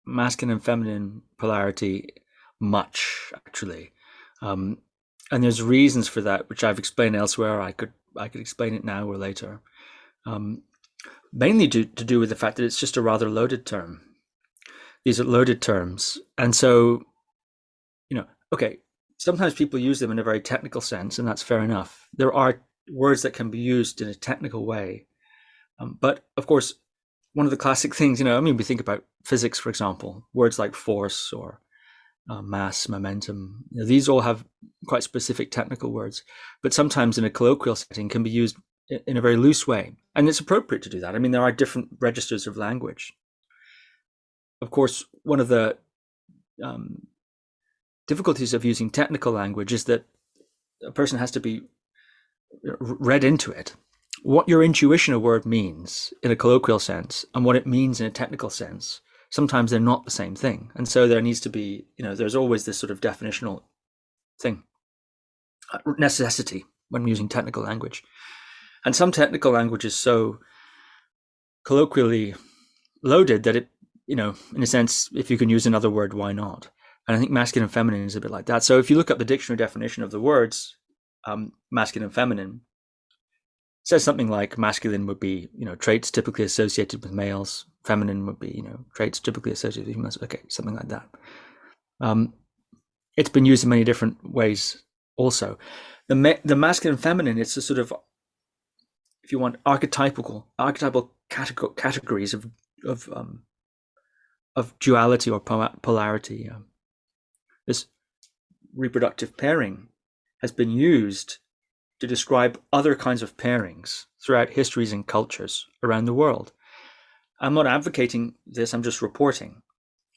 masculine and feminine polarity much, actually, and there's reasons for that, which I've explained elsewhere. I could explain it now or later. mainly to do with the fact that it's just a rather loaded term. These are loaded terms. And so, okay, sometimes people use them in a very technical sense, and that's fair enough. There are words that can be used in a technical way. But of course, one of the classic things, we think about physics, for example, words like force or mass, momentum, these all have quite specific technical words, but sometimes in a colloquial setting can be used in a very loose way. And it's appropriate to do that. There are different registers of language. Of course, one of the difficulties of using technical language is that a person has to be read into it. What your intuition of a word means in a colloquial sense and what it means in a technical sense, sometimes they're not the same thing. And so there needs to be, there's always this sort of definitional thing, necessity when using technical language. And some technical language is so colloquially loaded that it, in a sense, if you can use another word, why not? And I think masculine and feminine is a bit like that. So if you look up the dictionary definition of the words, masculine and feminine, it says something like masculine would be, traits typically associated with males. Feminine would be, traits typically associated with females. Okay, something like that. It's been used in many different ways also. The masculine and feminine, it's a sort of, if you want, archetypal categories of duality or polarity. This reproductive pairing has been used to describe other kinds of pairings throughout histories and cultures around the world. I'm not advocating this, I'm just reporting,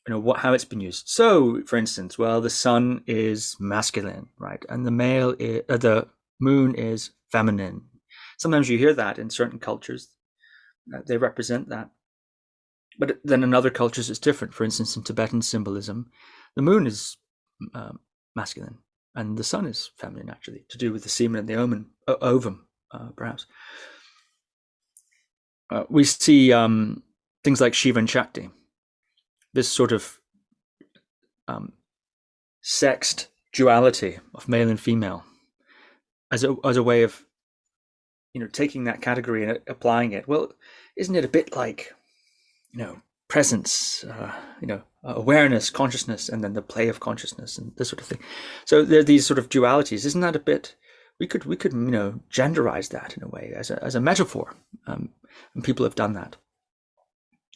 how it's been used. So, for instance, the sun is masculine, right? And the moon is feminine. Sometimes you hear that in certain cultures, they represent that. But then in other cultures, it's different. For instance, in Tibetan symbolism, the moon is masculine and the sun is feminine, actually, to do with the semen and the ovum, perhaps. We see things like Shiva and Shakti, this sort of sexed duality of male and female as a way of, taking that category and applying it. Well, isn't it a bit like, presence, awareness, consciousness, and then the play of consciousness and this sort of thing. So there are these sort of dualities. Isn't that a bit? We could genderize that in a way as a metaphor, and people have done that.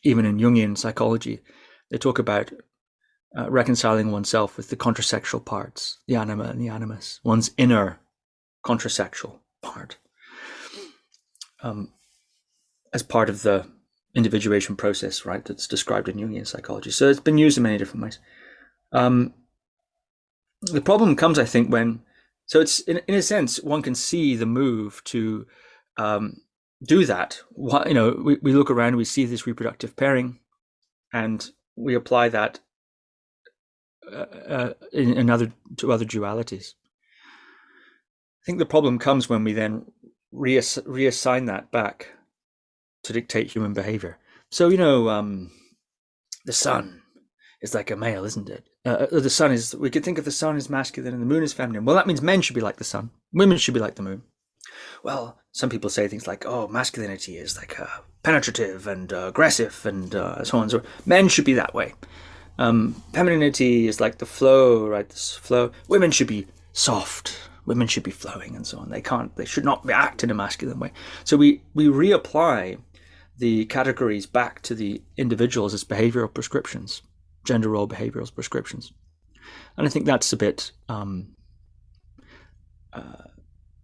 Even in Jungian psychology, they talk about reconciling oneself with the contrasexual parts, the anima and the animus, one's inner contrasexual part, as part of the individuation process, right? That's described in Jungian psychology. So it's been used in many different ways. The problem comes, I think, so it's in a sense, one can see the move to do that. We look around, we see this reproductive pairing, and we apply that to other dualities. I think the problem comes when we then reassign that back to dictate human behavior. So, the sun is like a male, isn't it? The sun is, we could think of the sun as masculine and the moon as feminine. Well, that means men should be like the sun. Women should be like the moon. Well, some people say things like, masculinity is like penetrative and aggressive and so on. So men should be that way. Femininity is like the flow, right? This flow. Women should be soft. Women should be flowing and so on. They should not act in a masculine way. So we reapply the categories back to the individuals as behavioral prescriptions, gender role behavioral prescriptions. And I think that's a bit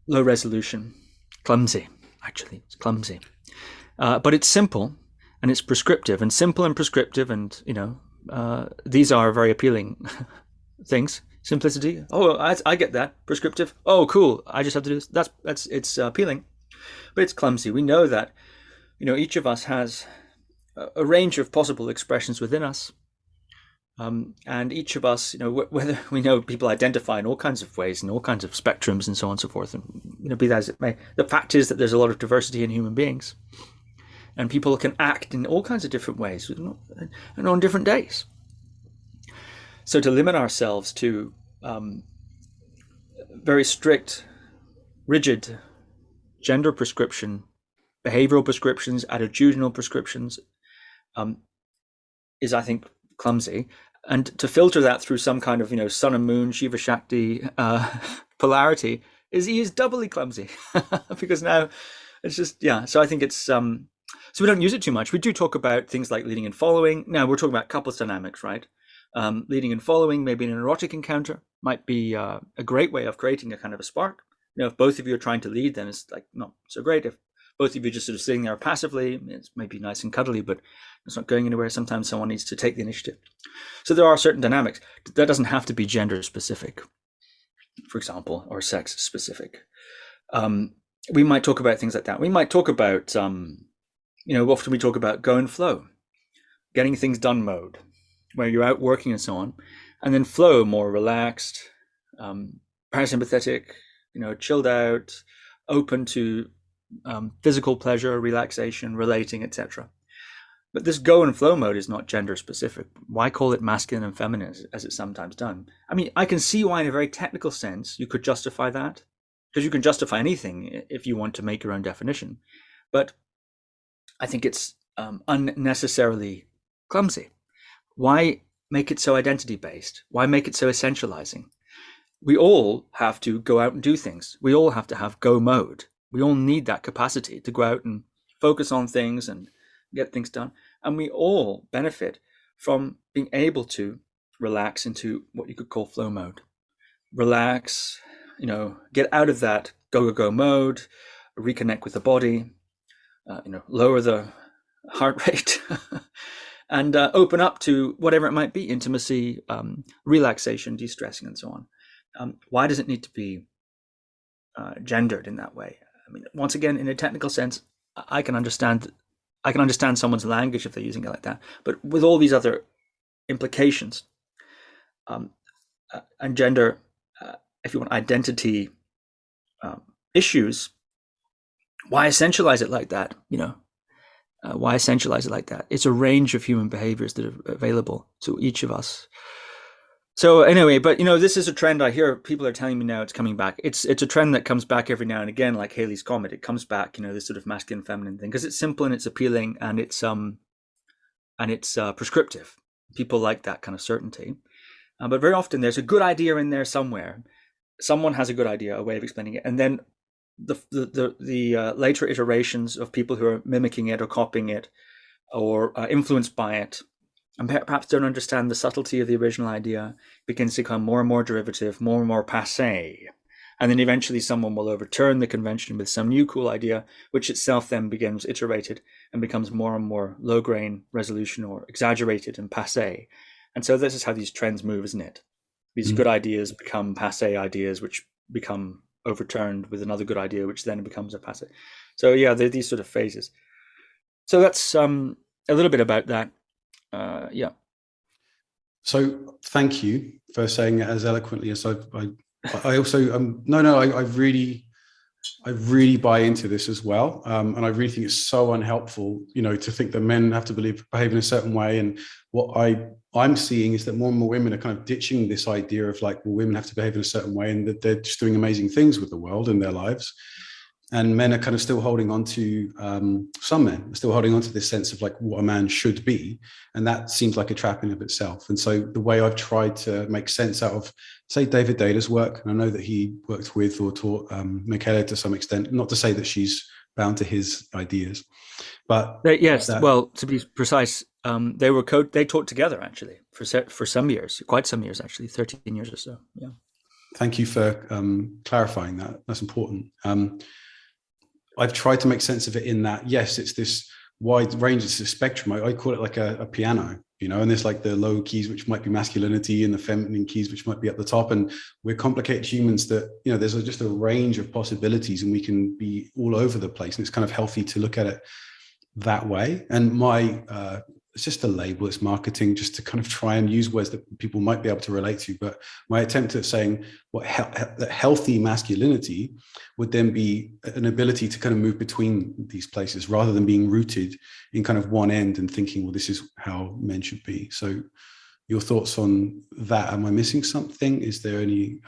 low resolution, clumsy, actually. It's clumsy. But it's simple and it's prescriptive, and simple and prescriptive, and, these are very appealing things. Simplicity. Oh, I get that. Prescriptive. Oh, cool. I just have to do this. It's appealing, but it's clumsy. We know that, each of us has a range of possible expressions within us. And each of us, whether we know people identify in all kinds of ways and all kinds of spectrums and so on and so forth, and, be that as it may, the fact is that there's a lot of diversity in human beings, and people can act in all kinds of different ways and on different days. So to limit ourselves to very strict, rigid gender prescription behavioral prescriptions, attitudinal prescriptions, is, I think, clumsy. And to filter that through some kind of, sun and moon, Shiva Shakti polarity is doubly clumsy because now it's just, So I think it's, so we don't use it too much. We do talk about things like leading and following. Now we're talking about couples dynamics, right? Leading and following, maybe in an erotic encounter, might be a great way of creating a kind of a spark. If both of you are trying to lead, then it's like not so great. If both of you just sort of sitting there passively, it's maybe nice and cuddly, but it's not going anywhere. Sometimes someone needs to take the initiative. So there are certain dynamics. That doesn't have to be gender specific, for example, or sex specific. We might talk about things like that. We might talk about, often we talk about go and flow, getting things done mode, where you're out working and so on, and then flow, more relaxed, parasympathetic, chilled out, open to physical pleasure, relaxation, relating, etc. But this go and flow mode is not gender specific. Why call it masculine and feminine as it's sometimes done? I mean, I can see why in a very technical sense you could justify that, because you can justify anything if you want to make your own definition. But I think it's unnecessarily clumsy. Why make it so identity based? Why make it so essentializing? We all have to go out and do things. We all have to have go mode. We all need that capacity to go out and focus on things and get things done. And we all benefit from being able to relax into what you could call flow mode. Relax, get out of that go mode, reconnect with the body, lower the heart rate and open up to whatever it might be, intimacy, relaxation, de-stressing, and so on. Why does it need to be gendered in that way? I mean, once again, in a technical sense, I can understand someone's language if they're using it like that. But with all these other implications, and gender, if you want, identity issues, why essentialize it like that? Why essentialize it like that? It's a range of human behaviors that are available to each of us. So anyway, but this is a trend I hear people are telling me now it's coming back. It's a trend that comes back every now and again, like Halley's Comet. It comes back, this sort of masculine feminine thing, because it's simple and it's appealing and it's prescriptive. People like that kind of certainty. But very often there's a good idea in there somewhere. Someone has a good idea, a way of explaining it, and then the later iterations of people who are mimicking it or copying it or influenced by it, and perhaps don't understand the subtlety of the original idea, begins to become more and more derivative, more and more passé. And then eventually someone will overturn the convention with some new cool idea, which itself then begins iterated and becomes more and more low-grain resolution or exaggerated and passé. And so this is how these trends move, isn't it? These good ideas become passé ideas, which become overturned with another good idea, which then becomes a passé. So yeah, they're these sort of phases. So that's a little bit about that. So thank you for saying it as eloquently as I also I really buy into this as well, and I really think it's so unhelpful to think that men have to behave in a certain way. And what I'm seeing is that more and more women are kind of ditching this idea of like, well, women have to behave in a certain way and that they're just doing amazing things with the world and their lives. And men are kind of still holding on to, some men are still holding on to this sense of like what a man should be. And that seems like a trap in of itself. And so the way I've tried to make sense out of, say, David Data's work, and I know that he worked with or taught Michaela to some extent, not to say that she's bound to his ideas, but yes, well, to be precise, they taught together actually for some years, quite some years actually, 13 years or so. Yeah. Thank you for clarifying that. That's important. I've tried to make sense of it in that, yes, it's this wide range, it's a spectrum. I call it like a piano, and there's like the low keys, which might be masculinity, and the feminine keys, which might be at the top. And we're complicated humans that, there's just a range of possibilities and we can be all over the place. And it's kind of healthy to look at it that way. And it's just a label, it's marketing, just to kind of try and use words that people might be able to relate to. But my attempt at saying that healthy masculinity would then be an ability to kind of move between these places rather than being rooted in kind of one end and thinking, well, this is how men should be. So your thoughts on that? Am I missing something? Is there any,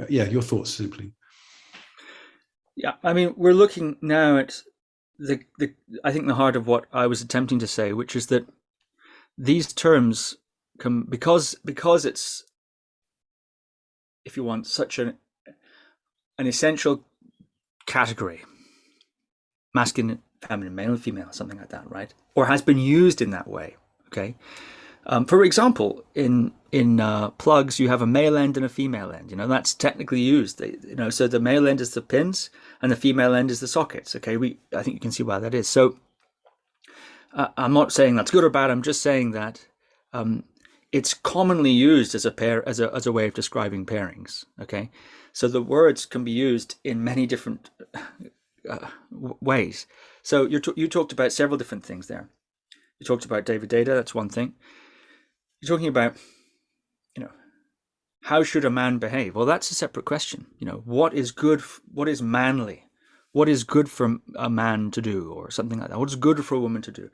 your thoughts simply? Yeah, I mean, we're looking now at I think the heart of what I was attempting to say, which is that these terms come because it's, if you want, such an essential category, masculine, feminine, male and female, something like that, right? Or has been used in that way. Okay. For example, in plugs, you have a male end and a female end. That's technically used. So the male end is the pins, and the female end is the sockets. Okay, I think you can see why that is. So I'm not saying that's good or bad. I'm just saying that it's commonly used as a pair, as a way of describing pairings. Okay, so the words can be used in many different ways. So you talked about several different things there. You talked about David Data. That's one thing. You're talking about, how should a man behave? Well, that's a separate question. What is good? What is manly? What is good for a man to do, or something like that? What is good for a woman to do?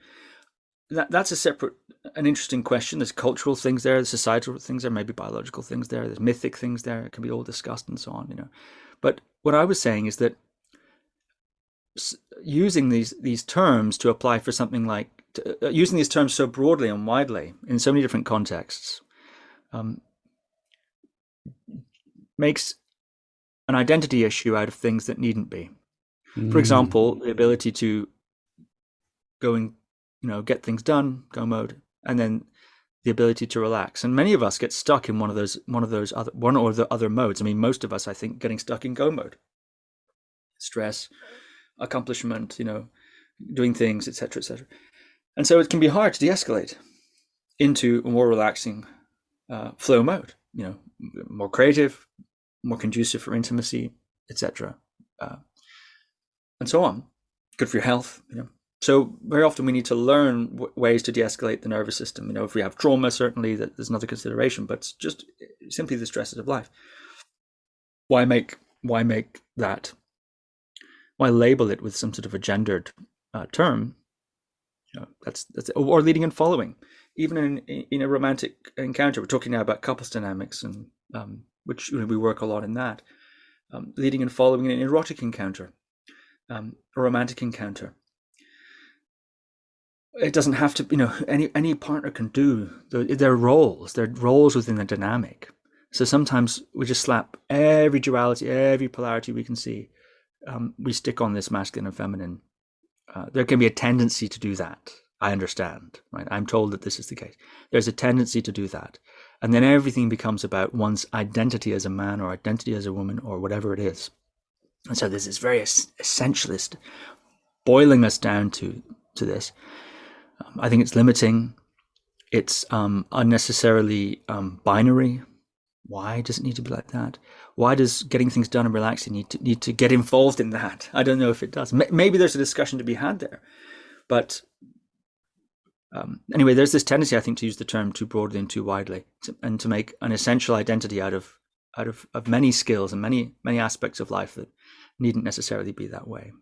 That's a separate, an interesting question. There's cultural things there, there's societal things there, maybe biological things there, there's mythic things there. It can be all discussed and so on. But what I was saying is that using these terms to apply for something like, using these terms so broadly and widely in so many different contexts makes an identity issue out of things that needn't be. For example, the ability to go and get things done, go mode, and then the ability to relax. And many of us get stuck in one or the other modes. I mean, most of us, I think, getting stuck in go mode. Stress, accomplishment, doing things, etc., etc. And so it can be hard to de-escalate into a more relaxing flow mode, more creative, more conducive for intimacy, etc., and so on. Good for your health, So very often we need to learn ways to de-escalate the nervous system. If we have trauma, certainly there's another consideration, but it's just simply the stresses of life. Why make that? Why label it with some sort of a gendered term? That's or leading and following. Even in a romantic encounter, we're talking now about couples dynamics, and which we work a lot in that. Leading and following in an erotic encounter, a romantic encounter. It doesn't have to, any partner can do their roles. They're roles within the dynamic. So sometimes we just slap every duality, every polarity we can see. We stick on this masculine and feminine. There can be a tendency to do that. I understand, right? I'm told that this is the case. There's a tendency to do that. And then everything becomes about one's identity as a man or identity as a woman or whatever it is. And so there's this very essentialist boiling us down to this. I think it's limiting. It's unnecessarily binary. Why does it need to be like that? Why does getting things done and relaxing need to get involved in that? I don't know if it does. Maybe there's a discussion to be had there. But anyway, there's this tendency, I think, to use the term too broadly and too widely, and to make an essential identity out of many skills and many aspects of life that needn't necessarily be that way.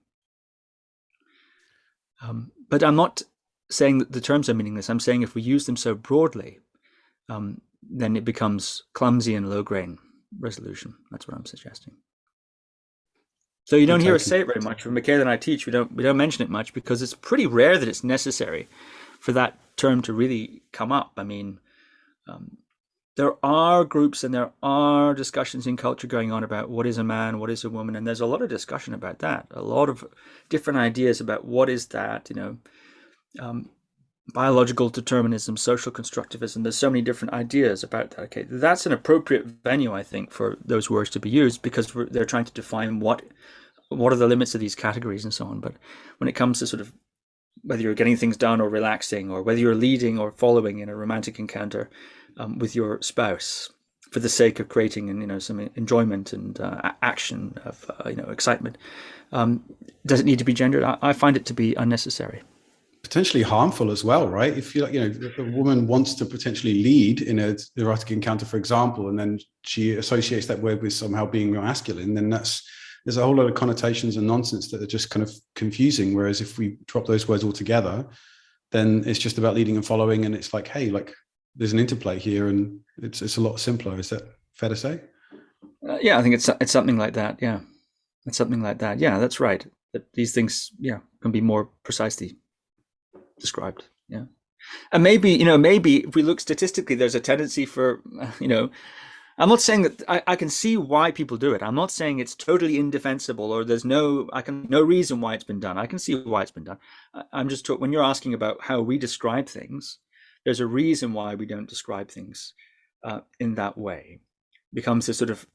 But I'm not saying that the terms are meaningless. I'm saying if we use them so broadly, then it becomes clumsy and low grain resolution. That's what I'm suggesting. So you don't hear us say it very much. When Michaela and I teach, we don't mention it much because it's pretty rare that it's necessary for that term to really come up. I mean, there are groups and there are discussions in culture going on about what is a man, what is a woman, and there's a lot of discussion about that. A lot of different ideas about what is that, biological determinism, social constructivism. There's so many different ideas about that. Okay, that's an appropriate venue, I think, for those words to be used because they're trying to define what are the limits of these categories and so on. But when it comes to sort of whether you're getting things done or relaxing, or whether you're leading or following in a romantic encounter with your spouse for the sake of creating and some enjoyment and action of excitement, does it need to be gendered? I find it to be unnecessary. Potentially harmful as well, right? If if a woman wants to potentially lead in an erotic encounter, for example, and then she associates that word with somehow being masculine, then there's a whole lot of connotations and nonsense that are just kind of confusing. Whereas if we drop those words all together, then it's just about leading and following, and it's like, hey, there's an interplay here, and it's a lot simpler. Is that fair to say? Yeah, I think it's something like that. Yeah, it's something like that. Yeah, that's right. that these things, can be more precisely described. Yeah. And maybe if we look statistically, there's a tendency for, I'm not saying that I can see why people do it. I'm not saying it's totally indefensible or there's no reason why it's been done. I can see why it's been done. I'm just when you're asking about how we describe things, there's a reason why we don't describe things in that way. It becomes a sort of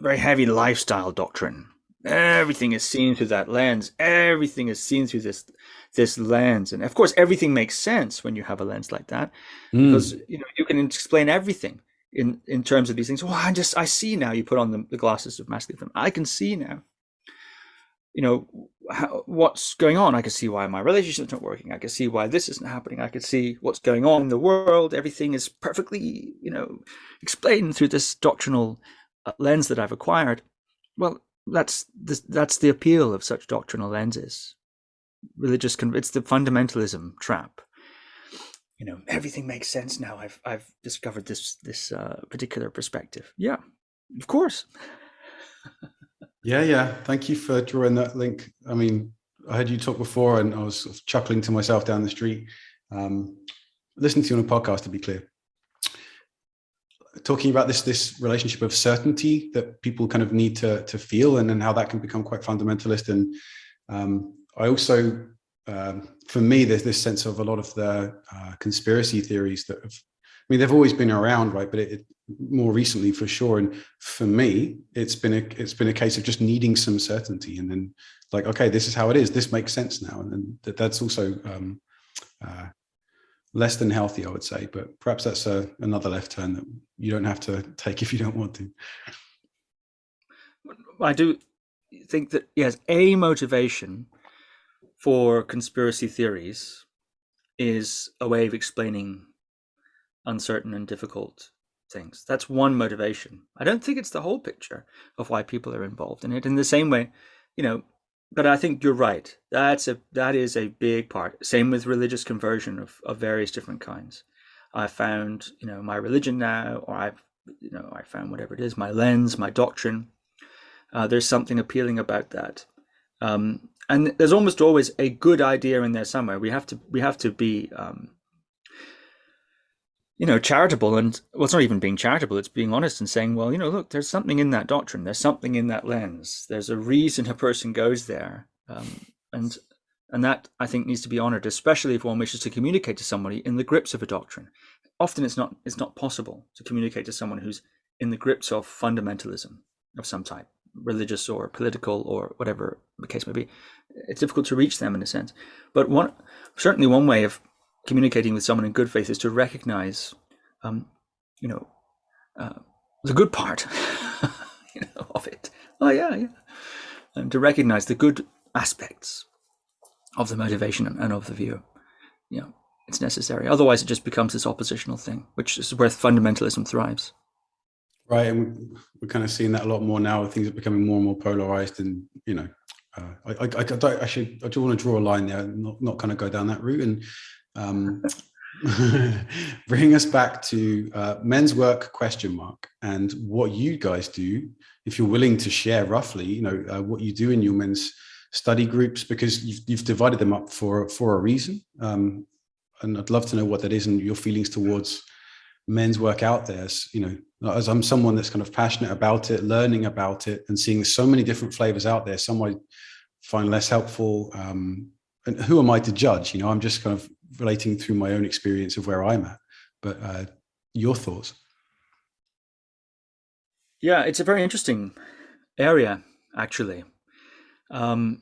very heavy lifestyle doctrine. Everything is seen through that lens. Everything is seen through this lens, and of course, everything makes sense when you have a lens like that, because you can explain everything in terms of these things. Well, I see now. You put on the glasses of masculine. I can see now. What's going on. I can see why my relationship's not working. I can see why this isn't happening. I can see what's going on in the world. Everything is perfectly, explained through this doctrinal lens that I've acquired. Well, that's the appeal of such doctrinal lenses. It's the fundamentalism trap. Everything makes sense now. I've discovered this particular perspective. Yeah, of course. Yeah. Thank you for drawing that link. I mean, I heard you talk before, and I was sort of chuckling to myself down the street, listening to you on a podcast, to be clear, talking about this relationship of certainty that people kind of need to feel, and then how that can become quite fundamentalist. And I also, for me, there's this sense of a lot of the conspiracy theories that they've always been around, right? But it more recently, for sure. And for me, it's been a case of just needing some certainty, and then like, okay, this is how it is. This makes sense now, and then that's also less than healthy, I would say. But perhaps that's another left turn that you don't have to take if you don't want to. I do think that, yes, a motivation for conspiracy theories is a way of explaining uncertain and difficult things. That's one motivation. I don't think it's the whole picture of why people are involved in it. In the same way, but I think you're right. That is a big part. Same with religious conversion of various different kinds. I found, my religion now, or I found whatever it is, my lens, my doctrine. There's something appealing about that. And there's almost always a good idea in there somewhere. We have to be charitable, and it's not even being charitable, it's being honest and saying, well, look, there's something in that doctrine, there's something in that lens, there's a reason a person goes there, and that, I think, needs to be honored, especially if one wishes to communicate to somebody in the grips of a doctrine. Often it's not possible to communicate to someone who's in the grips of fundamentalism of some type, religious or political or whatever the case may be. It's difficult to reach them in a sense. But certainly one way of communicating with someone in good faith is to recognize, the good part, of it. Oh yeah, and to recognize the good aspects of the motivation and of the view. It's necessary. Otherwise, it just becomes this oppositional thing, which is where fundamentalism thrives. Right, and we're kind of seeing that a lot more now. Things are becoming more and more polarized, and I do want to draw a line there, not kind of go down that route, and bring us back to men's work ? And what you guys do, if you're willing to share roughly, what you do in your men's study groups, because you've divided them up for a reason, and I'd love to know what that is and your feelings towards men's work out there. As I'm someone that's kind of passionate about it, learning about it, and seeing so many different flavors out there. Some I find less helpful, and who am I to judge? I'm just kind of relating through my own experience of where I'm at. But your thoughts? Yeah, it's a very interesting area, actually. I'm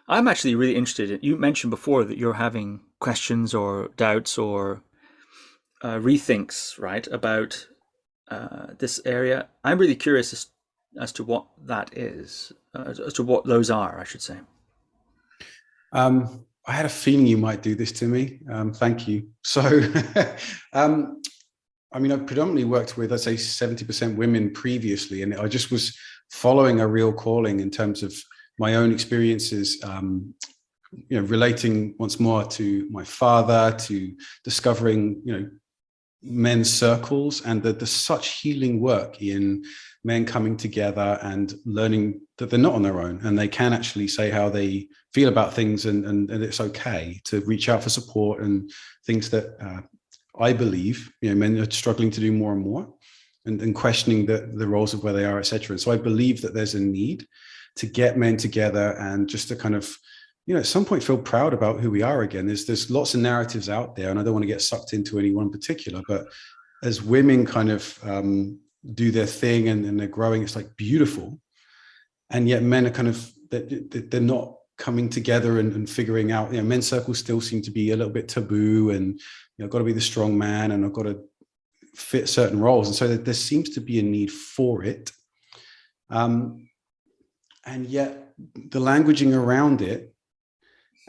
actually really interested in, you mentioned before that you're having questions or doubts or rethinks, right, about this area. I'm really curious as to what that is, as to what those are, I should say. I had a feeling you might do this to me. Thank you. So, I've predominantly worked with, I'd say, 70% women previously, and I just was following a real calling in terms of my own experiences, relating once more to my father, to discovering, men's circles, and the such healing work in men coming together and learning that they're not on their own, and they can actually say how they feel about things, and it's okay to reach out for support and things that I believe, men are struggling to do more and more, and questioning the roles of where they are, etc. And so I believe that there's a need to get men together and just to kind of, at some point feel proud about who we are again. There's lots of narratives out there, and I don't want to get sucked into any one particular, but as women kind of do their thing and they're growing, it's like beautiful. And yet men are kind of, they're not coming together and figuring out, men's circles still seem to be a little bit taboo, and I've got to be the strong man and I've got to fit certain roles. And so there seems to be a need for it. And yet the languaging around it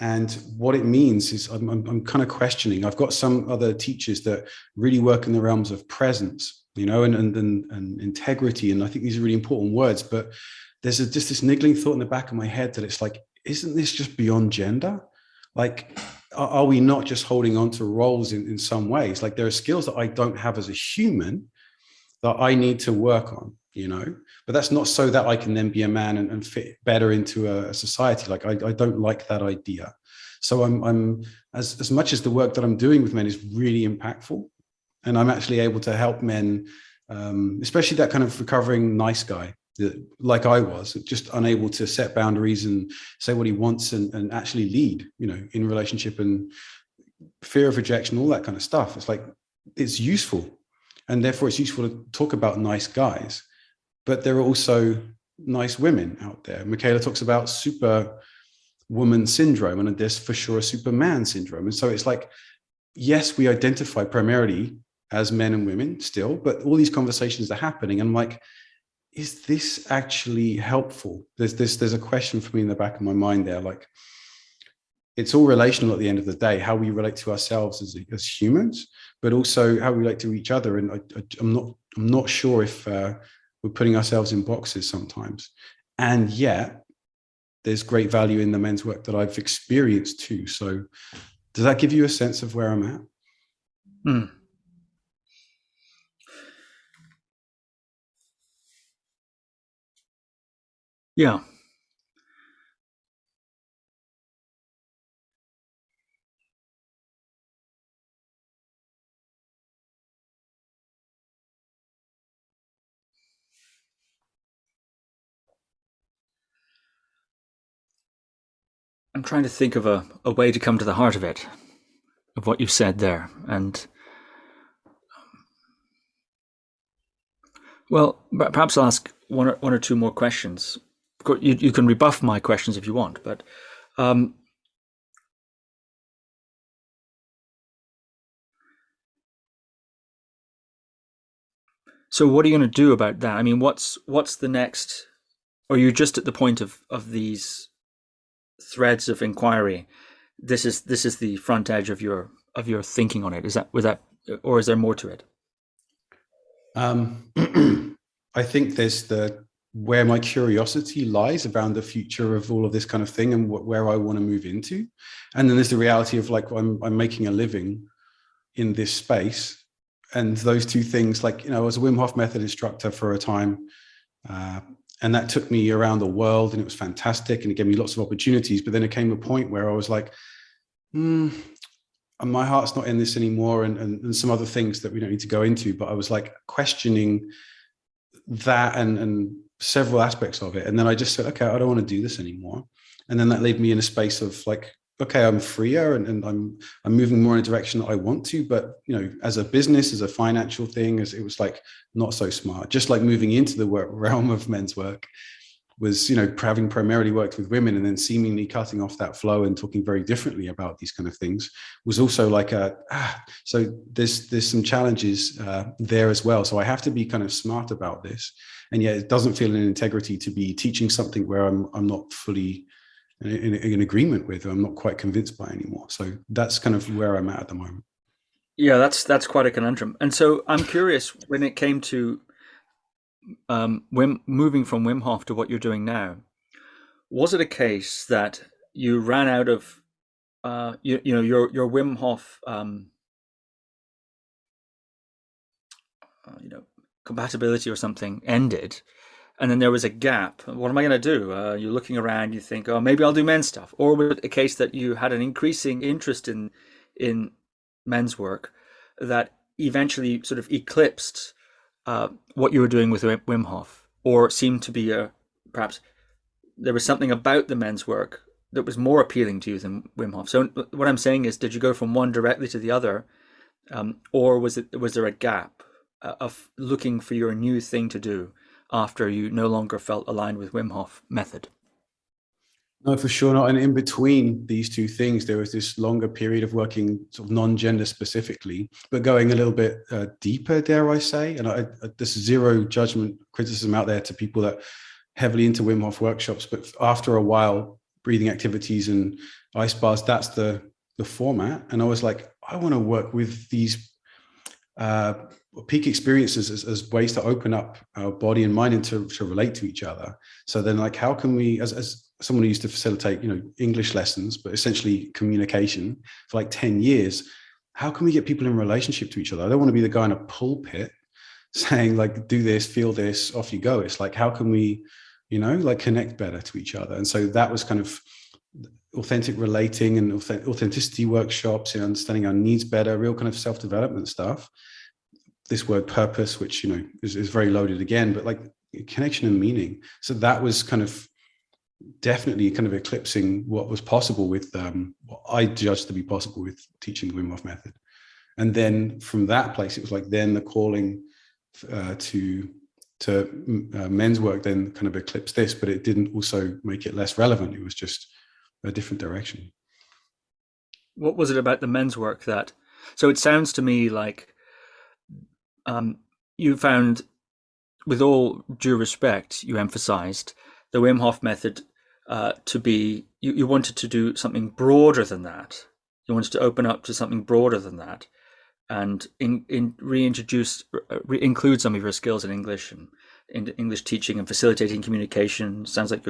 and what it means is I'm kind of questioning. I've got some other teachers that really work in the realms of presence, and integrity. And I think these are really important words, but there's just this niggling thought in the back of my head that it's like, isn't this just beyond gender? Like, are we not just holding on to roles in some ways? Like, there are skills that I don't have as a human that I need to work on, but that's not so that I can then be a man and fit better into a society. Like, I don't like that idea. So I'm as much as the work that I'm doing with men is really impactful, and I'm actually able to help men, especially that kind of recovering nice guy, like I was, just unable to set boundaries and say what he wants and actually lead, in relationship, and fear of rejection, all that kind of stuff. It's like, it's useful. And therefore it's useful to talk about nice guys, but there are also nice women out there. Michaela talks about superwoman syndrome, and there's for sure a superman syndrome. And so it's like, yes, we identify primarily as men and women still, but all these conversations are happening. And I'm like, is this actually helpful? There's a question for me in the back of my mind there. Like, it's all relational at the end of the day, how we relate to ourselves as humans, but also how we relate to each other. And I'm not sure if we're putting ourselves in boxes sometimes. And yet there's great value in the men's work that I've experienced too. So does that give you a sense of where I'm at? Mm. Yeah. I'm trying to think of a way to come to the heart of it, of what you've said there. And well, perhaps I'll ask one or two more questions. Of course, you can rebuff my questions if you want, but so what are you going to do about that? I mean, what's the next? Or are you just at the point of these threads of inquiry? This is the front edge of your thinking on it. Is that or is there more to it? I think there's where my curiosity lies around the future of all of this kind of thing and where I want to move into. And then there's the reality of like, I'm making a living in this space. And those two things, like, I was a Wim Hof method instructor for a time. And that took me around the world, and it was fantastic. And it gave me lots of opportunities. But then it came a point where I was like, my heart's not in this anymore, and some other things that we don't need to go into. But I was like questioning that and several aspects of it. And then I just said, okay, I don't want to do this anymore. And then that led me in a space of like, okay, I'm freer and I'm moving more in a direction that I want to, but as a business, as a financial thing, it was like not so smart. Just like moving into the realm of men's work was, having primarily worked with women and then seemingly cutting off that flow and talking very differently about these kind of things was also like so there's some challenges there as well. So I have to be kind of smart about this. And yet it doesn't feel an integrity to be teaching something where I'm not fully in agreement with, or I'm not quite convinced by anymore. So that's kind of where I'm at the moment. Yeah, that's quite a conundrum. And so I'm curious, when it came to moving from Wim Hof to what you're doing now, was it a case that you ran out of your Wim Hof compatibility or something ended, and then there was a gap. What am I going to do? You're looking around, you think, oh, maybe I'll do men's stuff. Or was it a case that you had an increasing interest in men's work that eventually sort of eclipsed what you were doing with Wim Hof, or seemed to be perhaps there was something about the men's work that was more appealing to you than Wim Hof? So what I'm saying is, did you go from one directly to the other, or was there a gap of looking for your new thing to do after you no longer felt aligned with Wim Hof method? No, for sure not. And in between these two things, there was this longer period of working sort of non-gender specifically, but going a little bit deeper, dare I say. And there's zero judgment, criticism out there to people that heavily into Wim Hof workshops. But after a while, breathing activities and ice baths, that's the format. And I was like, I want to work with these peak experiences as ways to open up our body and mind and to relate to each other. So then, like, how can we, as someone who used to facilitate, English lessons, but essentially communication for like 10 years, how can we get people in relationship to each other? I don't want to be the guy in a pulpit saying, like, do this, feel this, off you go. It's like, how can we, like, connect better to each other? And so that was kind of authentic relating and authenticity workshops, understanding our needs better, real kind of self-development stuff. This word purpose, which, is very loaded again, but like connection and meaning. So that was kind of definitely kind of eclipsing what was possible with what I judged to be possible with teaching the Wim Hof method. And then from that place, it was like then the calling to men's work then kind of eclipsed this, but it didn't also make it less relevant. It was just a different direction. What was it about the men's work that, so it sounds to me like you found, with all due respect, you emphasized the Wim Hof method to be, you wanted to do something broader than that. You wanted to open up to something broader than that, and include some of your skills in English and in English teaching and facilitating communication. Sounds like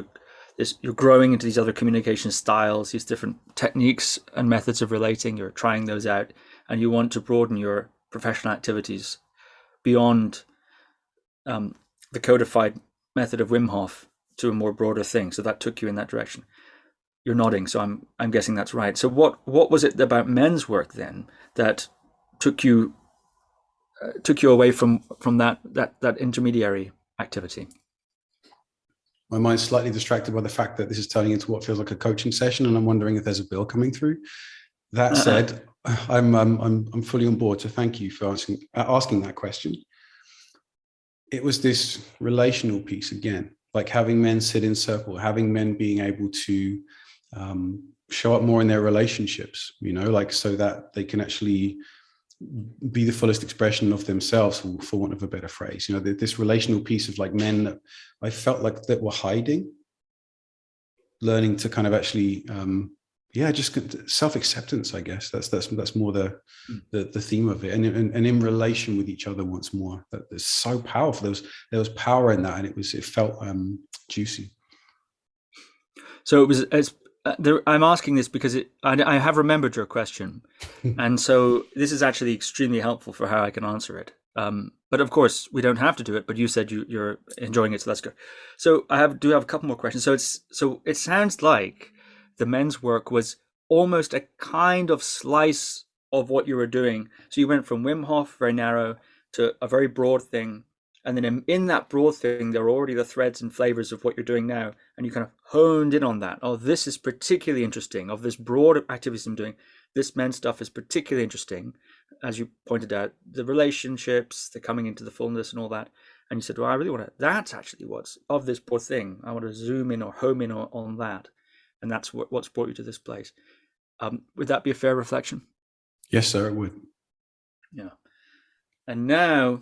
you're growing into these other communication styles, these different techniques and methods of relating. You're trying those out, and you want to broaden your professional activities beyond the codified method of Wim Hof to a more broader thing. So that took you in that direction. You're nodding, so I'm guessing that's right. So what was it about men's work then that took you away from that intermediary activity? My mind's slightly distracted by the fact that this is turning into what feels like a coaching session, and I'm wondering if there's a bill coming through. That said, I'm fully on board. So thank you for asking that question. It was this relational piece again, like having men sit in circle, having men being able to show up more in their relationships, like so that they can actually be the fullest expression of themselves, for want of a better phrase. This relational piece of like men that I felt like that were hiding, learning to kind of actually, just self-acceptance, I guess. That's more the theme of it, and in relation with each other once more. That is so powerful. There was power in that, and it felt juicy. So it was I'm asking this because I have remembered your question, and so this is actually extremely helpful for how I can answer it. But of course, we don't have to do it. But you said you're enjoying it, so that's good. So I do have a couple more questions. So it sounds like the men's work was almost a kind of slice of what you were doing. So you went from Wim Hof, very narrow, to a very broad thing. And then in that broad thing, there are already the threads and flavors of what you're doing now. And you kind of honed in on that. Oh, this is particularly interesting. Of this broad activities I'm doing, this men's stuff is particularly interesting. As you pointed out, the relationships, the coming into the fullness and all that. And you said, well, I really want to, that's actually what's of this broad thing. I want to zoom in or home in on that. And that's what's brought you to this place. Would that be a fair reflection? Yes, sir, it would. Yeah. And now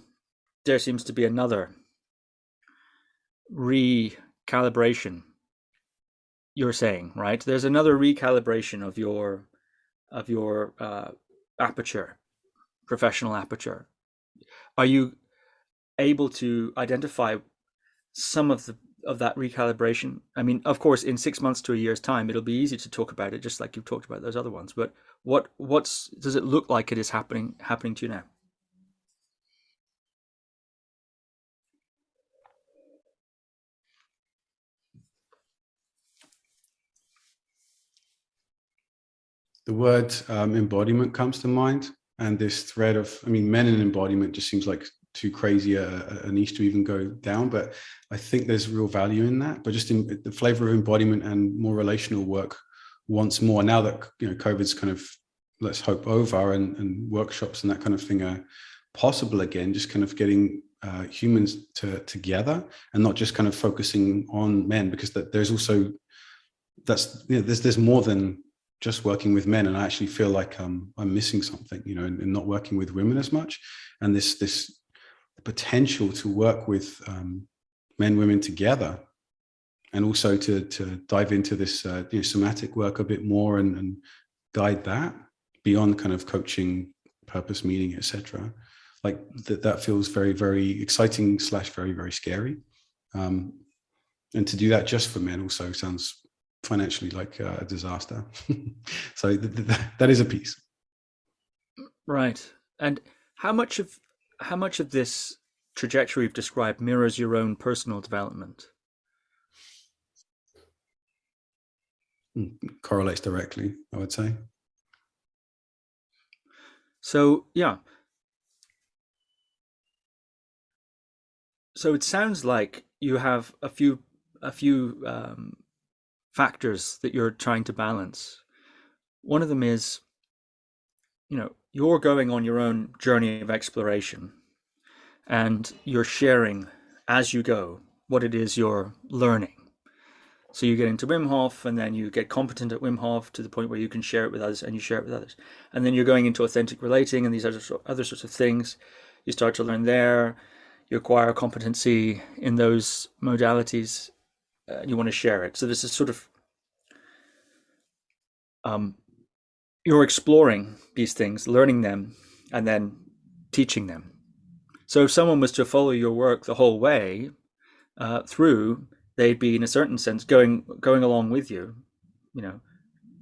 there seems to be another recalibration, you're saying, right? There's another recalibration of your aperture, professional aperture. Are you able to identify some of that recalibration? I mean, of course, in 6 months to a year's time, it'll be easy to talk about it, just like you've talked about those other ones. But what does it look like it is happening to you now? The word embodiment comes to mind, and this thread of, I mean, men and embodiment just seems like too crazy a niche to even go down, but I think there's real value in that. But just in the flavor of embodiment and more relational work once more, now that, you know, COVID's kind of, let's hope, over, and workshops and that kind of thing are possible again, just kind of getting humans together and not just kind of focusing on men, because there's also, that's, you know, there's more than just working with men, and I actually feel like I'm missing something, you know, in not working with women as much, and this potential to work with men, women together, and also to dive into this you know, somatic work a bit more, and guide that beyond kind of coaching, purpose, meaning, etc. Like that feels very, very exciting / very, very scary, and to do that just for men also sounds financially like a disaster. So that is a piece. Right. And how much of this trajectory you've described mirrors your own personal development? Correlates directly, I would say. So yeah. So it sounds like you have a few factors that you're trying to balance. One of them is, you know, you're going on your own journey of exploration, and you're sharing as you go what it is you're learning. So you get into Wim Hof, and then you get competent at Wim Hof to the point where you can share it with others, and you share it with others. And then you're going into authentic relating and these other sorts of things. You start to learn there. You acquire competency in those modalities, and you want to share it. So this is sort of, you're exploring these things, learning them, and then teaching them. So if someone was to follow your work the whole way through, they'd be, in a certain sense, going along with you, you know,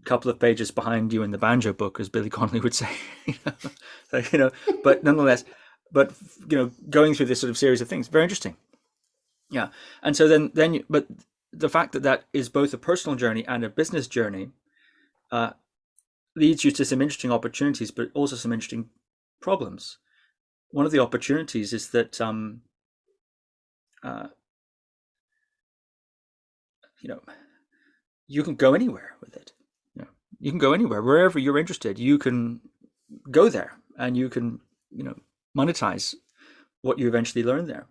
a couple of pages behind you in the banjo book, as Billy Connolly would say. But nonetheless, you know, going through this sort of series of things, very interesting. Yeah, and so but the fact that is both a personal journey and a business journey leads you to some interesting opportunities, but also some interesting problems. One of the opportunities is that you know, you can go anywhere with it. You know, you can go anywhere, wherever you're interested. You can go there, and you can, you know, monetize what you eventually learn there.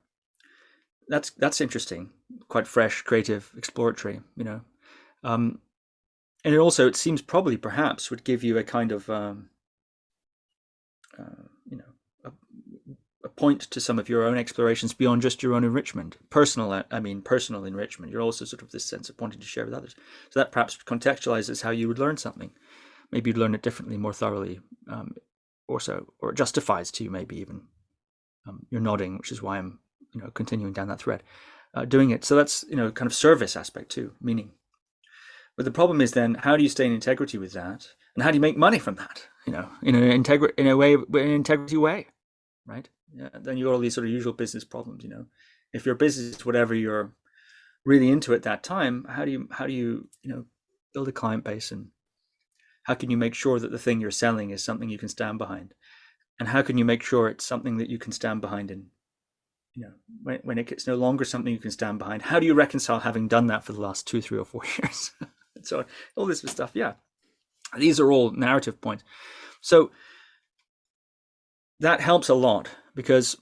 That's interesting, quite fresh, creative, exploratory. You know, and it seems probably perhaps would give you a kind of you know, a point to some of your own explorations beyond just your own enrichment, personal enrichment. You're also sort of this sense of wanting to share with others. So that perhaps contextualizes how you would learn something. Maybe you'd learn it differently, more thoroughly, or it justifies to you, maybe even. You're nodding, which is why I'm, you know, continuing down that thread, doing it. So that's, you know, kind of service aspect too, meaning. But the problem is then, how do you stay in integrity with that, and how do you make money from that? You know, in an integrity way, right? Yeah, then you got all these sort of usual business problems. You know, if your business is whatever you're really into at that time, how do you know, build a client base, and how can you make sure that the thing you're selling is something you can stand behind, and how can you make sure it's something that you can stand behind in, you know, when it's no longer something you can stand behind? How do you reconcile having done that for the last 2, 3, or 4 years? So all this stuff, yeah, these are all narrative points. So that helps a lot, because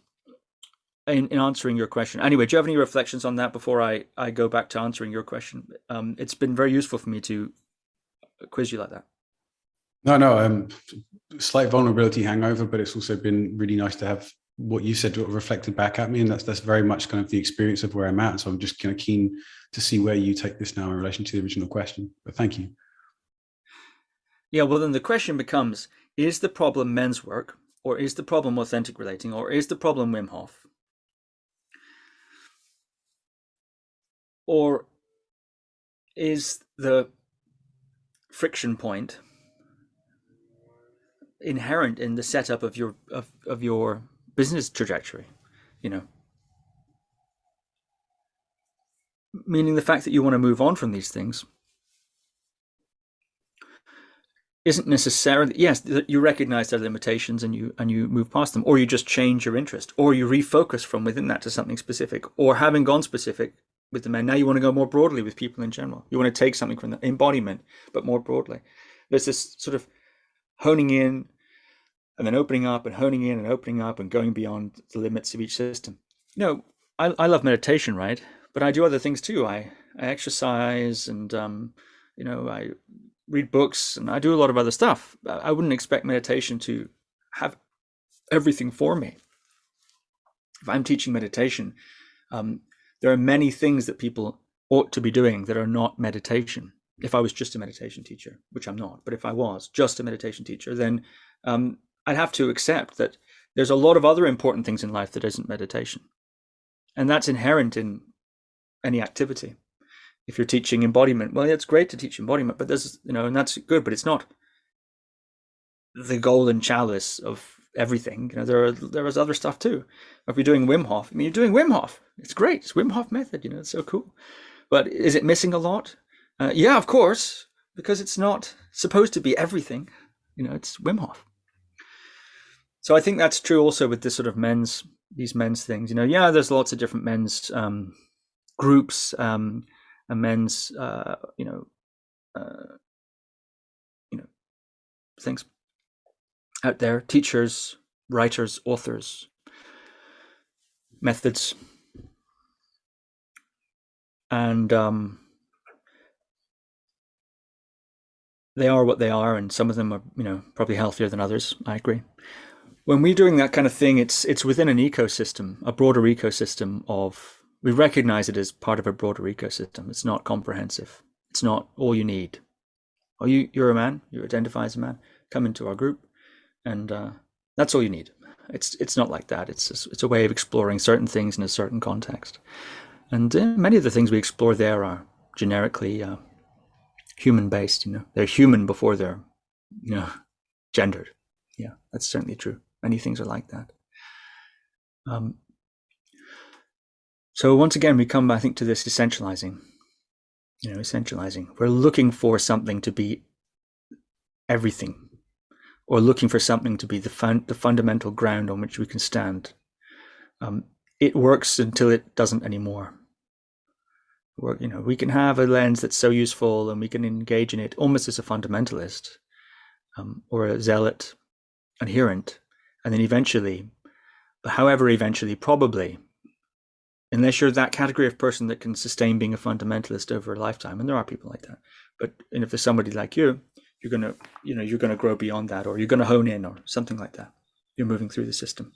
in answering your question. Anyway, do you have any reflections on that before I go back to answering your question? It's been very useful for me to quiz you like that. No, slight vulnerability hangover, but it's also been really nice to have what you said reflected back at me, and that's very much kind of the experience of where I'm at. So I'm just kind of keen to see where you take this now in relation to the original question. But thank you. Yeah, well, then the question becomes: is the problem men's work, or is the problem authentic relating, or is the problem Wim Hof, or is the friction point inherent in the setup of your business trajectory? You know, meaning the fact that you want to move on from these things isn't necessarily, yes, you recognize their limitations and you move past them, or you just change your interest, or you refocus from within that to something specific, or having gone specific with the men, now you want to go more broadly with people in general. You want to take something from the embodiment, but more broadly. There's this sort of honing in and then opening up and honing in and opening up and going beyond the limits of each system. I love meditation, right? But I do other things too. I exercise and, I read books, and I do a lot of other stuff. I wouldn't expect meditation to have everything for me. If I'm teaching meditation, there are many things that people ought to be doing that are not meditation. If I was just a meditation teacher, which I'm not, but if I was just a meditation teacher, then I'd have to accept that there's a lot of other important things in life that isn't meditation. And that's inherent in any activity. If you're teaching embodiment, well, it's great to teach embodiment, but there's, and that's good, but it's not the golden chalice of everything. There is other stuff too. If you're doing Wim Hof, you're doing Wim Hof. It's great. It's Wim Hof method. It's so cool. But is it missing a lot? Yeah, of course, because it's not supposed to be everything. It's Wim Hof. So I think that's true also with this sort of these men's things. There's lots of different men's groups. And men's, things out there, teachers, writers, authors, methods. And they are what they are, and some of them are, probably healthier than others. I agree. When we're doing that kind of thing, it's within an ecosystem, a broader ecosystem of. We recognize it as part of a broader ecosystem. It's not comprehensive. It's not all you need. Oh, you're a man. You identify as a man. Come into our group, and that's all you need. It's not like that. It's a way of exploring certain things in a certain context. And many of the things we explore there are generically human based. They're human before they're gendered. Yeah, that's certainly true. Many things are like that. So once again, we come, I think, to this essentializing. Essentializing. We're looking for something to be everything, or looking for something to be the fundamental ground on which we can stand. It works until it doesn't anymore. We can have a lens that's so useful, and we can engage in it almost as a fundamentalist, or a zealot adherent, and then eventually, probably. Unless you're that category of person that can sustain being a fundamentalist over a lifetime, and there are people like that. And if there's somebody like you, you're gonna grow beyond that, or you're gonna hone in, or something like that. You're moving through the system.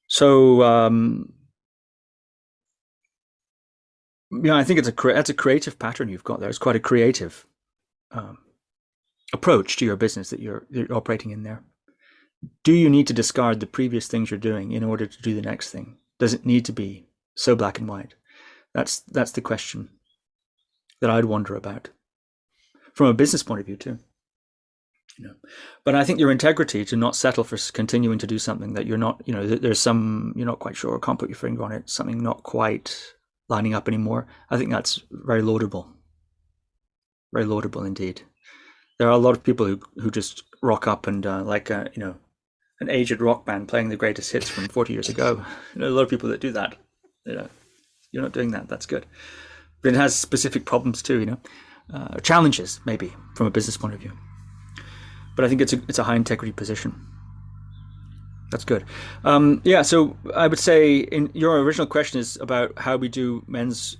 So, I think that's a creative pattern you've got there. It's quite a creative approach to your business that you're operating in there. Do you need to discard the previous things you're doing in order to do the next thing? Does it need to be so black and white? That's the question that I'd wonder about from a business point of view too. But I think your integrity to not settle for continuing to do something that you're not, there's some you're not quite sure, or can't put your finger on it, something not quite lining up anymore. I think that's very laudable. Very laudable indeed. There are a lot of people who just rock up and an aged rock band playing the greatest hits from 40 years ago. A lot of people that do that. You're not doing that. That's good. But it has specific problems too, challenges maybe from a business point of view. But I think it's a high integrity position. That's good. So I would say in your original question is about how we do men's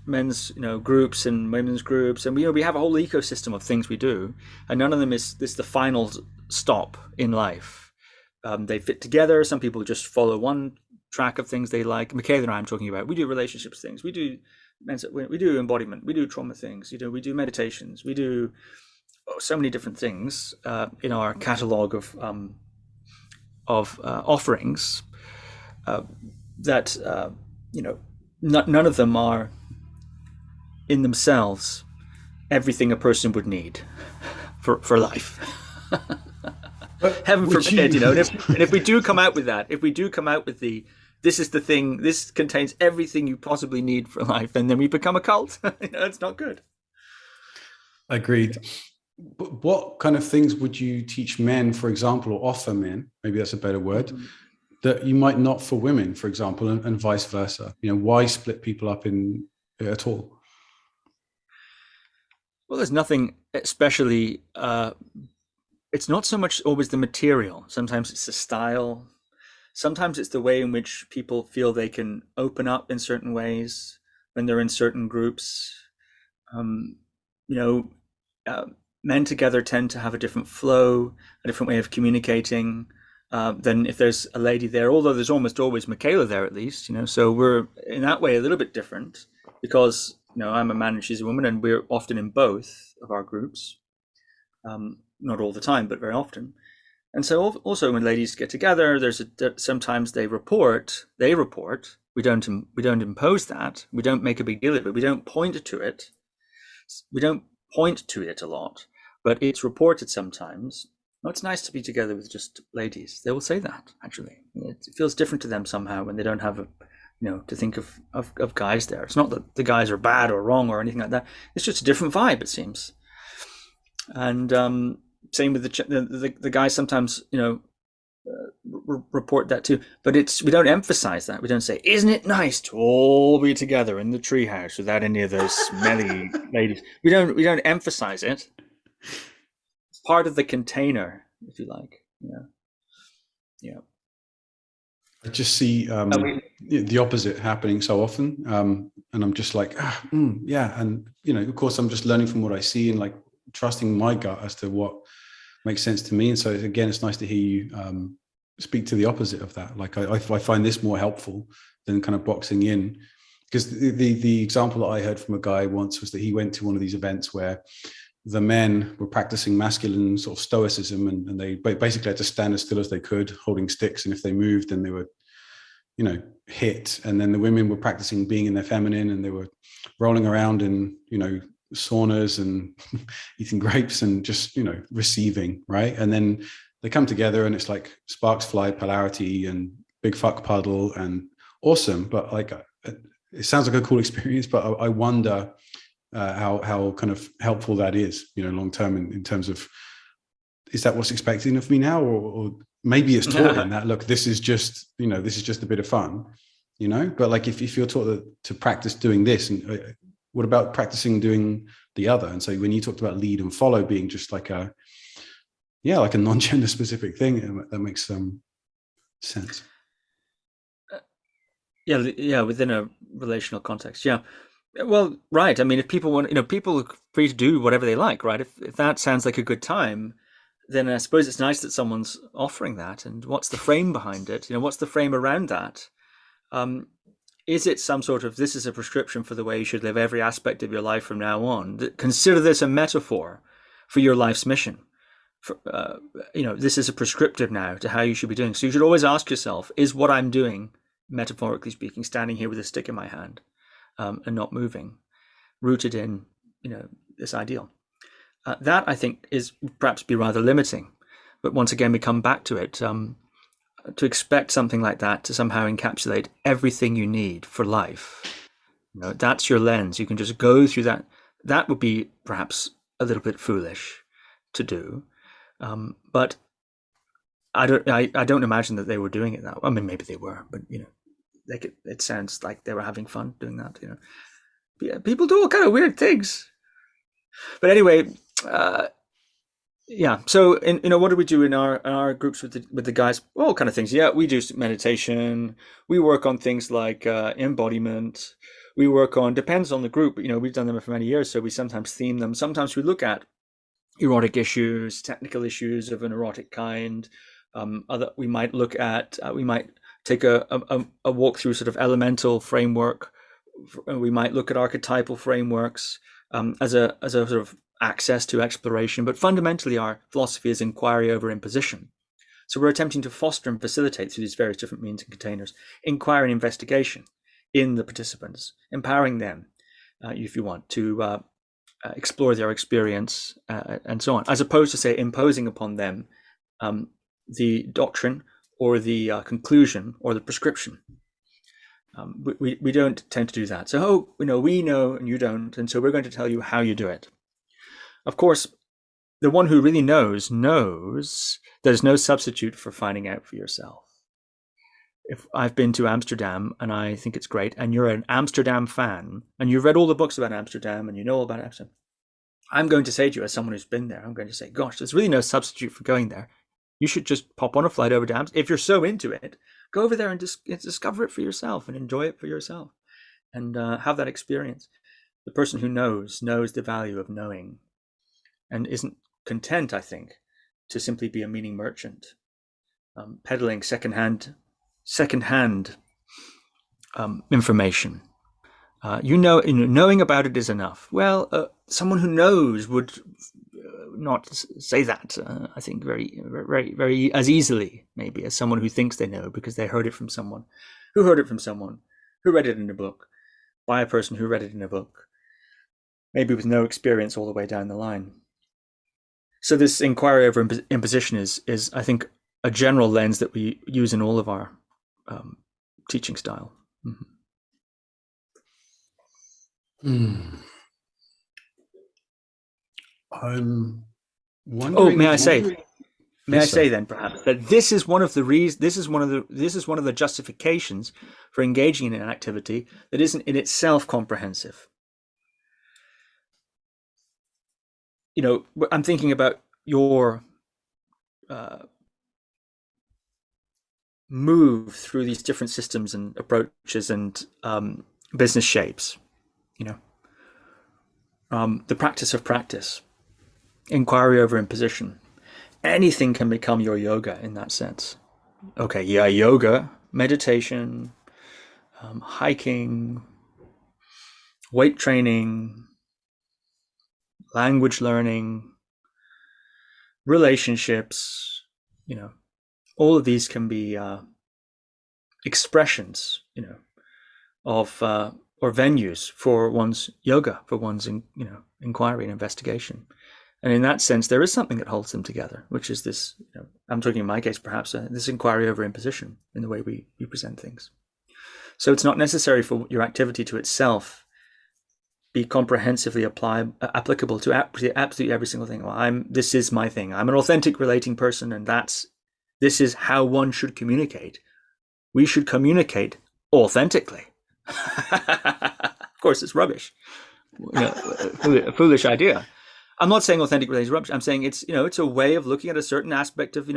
groups and women's groups, and we have a whole ecosystem of things we do, and none of them is the final stop in life. They fit together. Some people just follow one track of things they like. Michaela and I am talking about. We do relationships things. We do embodiment. We do trauma things. We do meditations. We do so many different things in our catalog of offerings that none of them are in themselves everything a person would need for life. Heaven forbid, and if we do come out with that, this is the thing, this contains everything you possibly need for life, and then we become a cult. It's not good. Agreed. But what kind of things would you teach men, for example, or offer men? Maybe that's a better word. Mm-hmm. That you might not for women, for example, and vice versa. Why split people up in at all? Well, there's nothing especially. It's not so much always the material. Sometimes it's the style. Sometimes it's the way in which people feel they can open up in certain ways when they're in certain groups. Um, you know, Men together tend to have a different flow, a different way of communicating than if there's a lady there. Although there's almost always Michaela there, at least. So we're in that way a little bit different because I'm a man and she's a woman, and we're often in both of our groups. Not all the time, but very often. And so also when ladies get together, sometimes they report. We don't impose that. We don't make a big deal of it. We don't point to it. We don't point to it a lot, but it's reported sometimes. Oh, it's nice to be together with just ladies. They will say that, actually. It feels different to them somehow when they don't have to think of guys there. It's not that the guys are bad or wrong or anything like that. It's just a different vibe, it seems. And same with the guys sometimes, report that too. But we don't emphasize that. We don't say, "Isn't it nice to all be together in the treehouse without any of those smelly ladies?" We don't emphasize it. It's part of the container, if you like. Yeah. I just see the opposite happening so often, and I'm just like, yeah, and of course, I'm just learning from what I see and like trusting my gut as to what makes sense to me. And so again, it's nice to hear you speak to the opposite of that. Like I find this more helpful than kind of boxing in, because the example that I heard from a guy once was that he went to one of these events where the men were practicing masculine sort of stoicism, and they basically had to stand as still as they could, holding sticks, and if they moved, then they were hit. And then the women were practicing being in their feminine, and they were rolling around in saunas and eating grapes and just receiving, right? And then they come together and it's like sparks fly, polarity, and big fuck puddle, and awesome. But like it sounds like a cool experience, but I wonder how kind of helpful that is long term in terms of, is that what's expected of me now, or maybe it's taught in that, look, this is just a bit of fun, but like if you're taught to practice doing this, and what about practicing doing the other? And so when you talked about lead and follow being just like a non-gender specific thing, that makes some sense. Yeah, within a relational context. Yeah. Well, right. I mean, if people want, people are free to do whatever they like, right? If that sounds like a good time, then I suppose it's nice that someone's offering that. And what's the frame behind it? What's the frame around that? Is it some sort of, this is a prescription for the way you should live every aspect of your life from now on? Consider this a metaphor for your life's mission. This is a prescriptive now to how you should be doing. So you should always ask yourself, is what I'm doing, metaphorically speaking, standing here with a stick in my hand and not moving, rooted in, this ideal? That, I think, is perhaps be rather limiting. But once again, we come back to it. To expect something like that to somehow encapsulate everything you need for life, that's your lens. You can just go through that. That would be perhaps a little bit foolish to do. But I don't imagine that they were doing it that way. I mean, maybe they were, but it sounds like they were having fun doing that. Yeah, people do all kind of weird things. But anyway, yeah. So, what do we do in our groups with the guys? All kind of things. Yeah, we do meditation. We work on things like embodiment. We work on, depends on the group. We've done them for many years, so we sometimes theme them. Sometimes we look at erotic issues, technical issues of an erotic kind. We might look at. We might take a walk through sort of elemental framework. We might look at archetypal frameworks as a sort of access to exploration, but fundamentally our philosophy is inquiry over imposition. So we're attempting to foster and facilitate through these various different means and containers, inquiry and investigation in the participants, empowering them, if you want, to explore their experience and so on, as opposed to, say, imposing upon them the doctrine or the conclusion or the prescription. We don't tend to do that. So, we know and you don't, and so we're going to tell you how you do it. Of course, the one who really knows there's no substitute for finding out for yourself. If I've been to Amsterdam and I think it's great, and you're an Amsterdam fan and you've read all the books about Amsterdam and you know all about Amsterdam, I'm going to say to you, as someone who's been there, I'm going to say, gosh, there's really no substitute for going there. You should just pop on a flight over to Amsterdam. If you're so into it, go over there and discover it for yourself and enjoy it for yourself and have that experience. The person who knows the value of knowing and isn't content, I think, to simply be a meaning merchant, peddling secondhand information. Knowing about it is enough. Well, someone who knows would not say that. I think very, very, very as easily, maybe, as someone who thinks they know because they heard it from someone who heard it from someone who read it in a book by a person who read it in a book, maybe with no experience all the way down the line. So this inquiry over imposition is I think, a general lens that we use in all of our teaching style. I'm wondering. Oh, may I say then perhaps that this is one of the justifications for engaging in an activity that isn't in itself comprehensive. I'm thinking about your move through these different systems and approaches and business shapes. The practice of practice, inquiry over imposition. Anything can become your yoga in that sense. Okay, yeah, yoga, meditation, hiking, weight training, language learning, relationships, all of these can be expressions, of or venues for one's yoga, for one's inquiry and investigation. And in that sense, there is something that holds them together, which is this, I'm talking in my case, perhaps this inquiry over imposition in the way we present things. So it's not necessary for your activity to itself be comprehensively applicable to absolutely every single thing. Well, this is my thing. I'm an authentic relating person, and this is how one should communicate. We should communicate authentically. Of course, it's rubbish. A foolish idea. I'm not saying authentic relation is rubbish. I'm saying it's a way of looking at a certain aspect of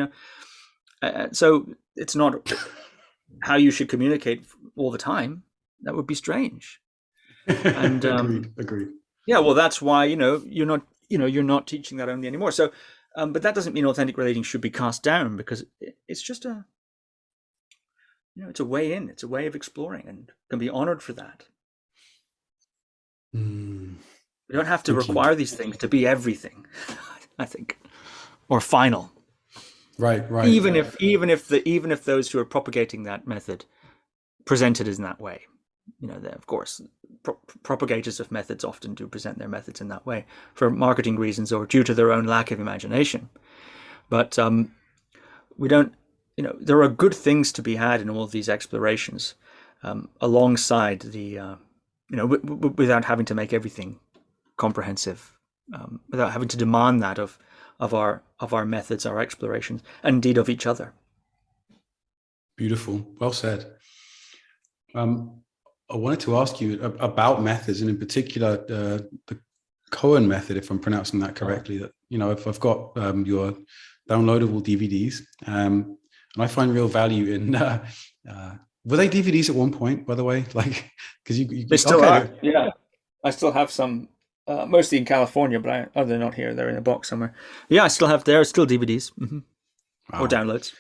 so it's not how you should communicate all the time. That would be strange. And agreed. Yeah, well, that's why you're not teaching that only anymore. So, but that doesn't mean authentic relating should be cast down, because it's just it's a way in. It's a way of exploring, and can be honored for that. We don't have to require these things to be everything, I think, or final. Right. Even if those who are propagating that method present it in that way, of course, propagators of methods often do present their methods in that way for marketing reasons or due to their own lack of imagination. But we don't. There are good things to be had in all of these explorations, alongside the, without having to make everything comprehensive, without having to demand that of our methods, our explorations, and indeed of each other. Beautiful. Well said. I wanted to ask you about methods, and in particular the Koan method, if I'm pronouncing that correctly. That I've got your downloadable DVDs, and I find real value in. Were they DVDs at one point, by the way? Like, because you they still are. Yeah, I still have some, mostly in California, but they're not here. They're in a box somewhere. Yeah, I still have. There are still DVDs or downloads.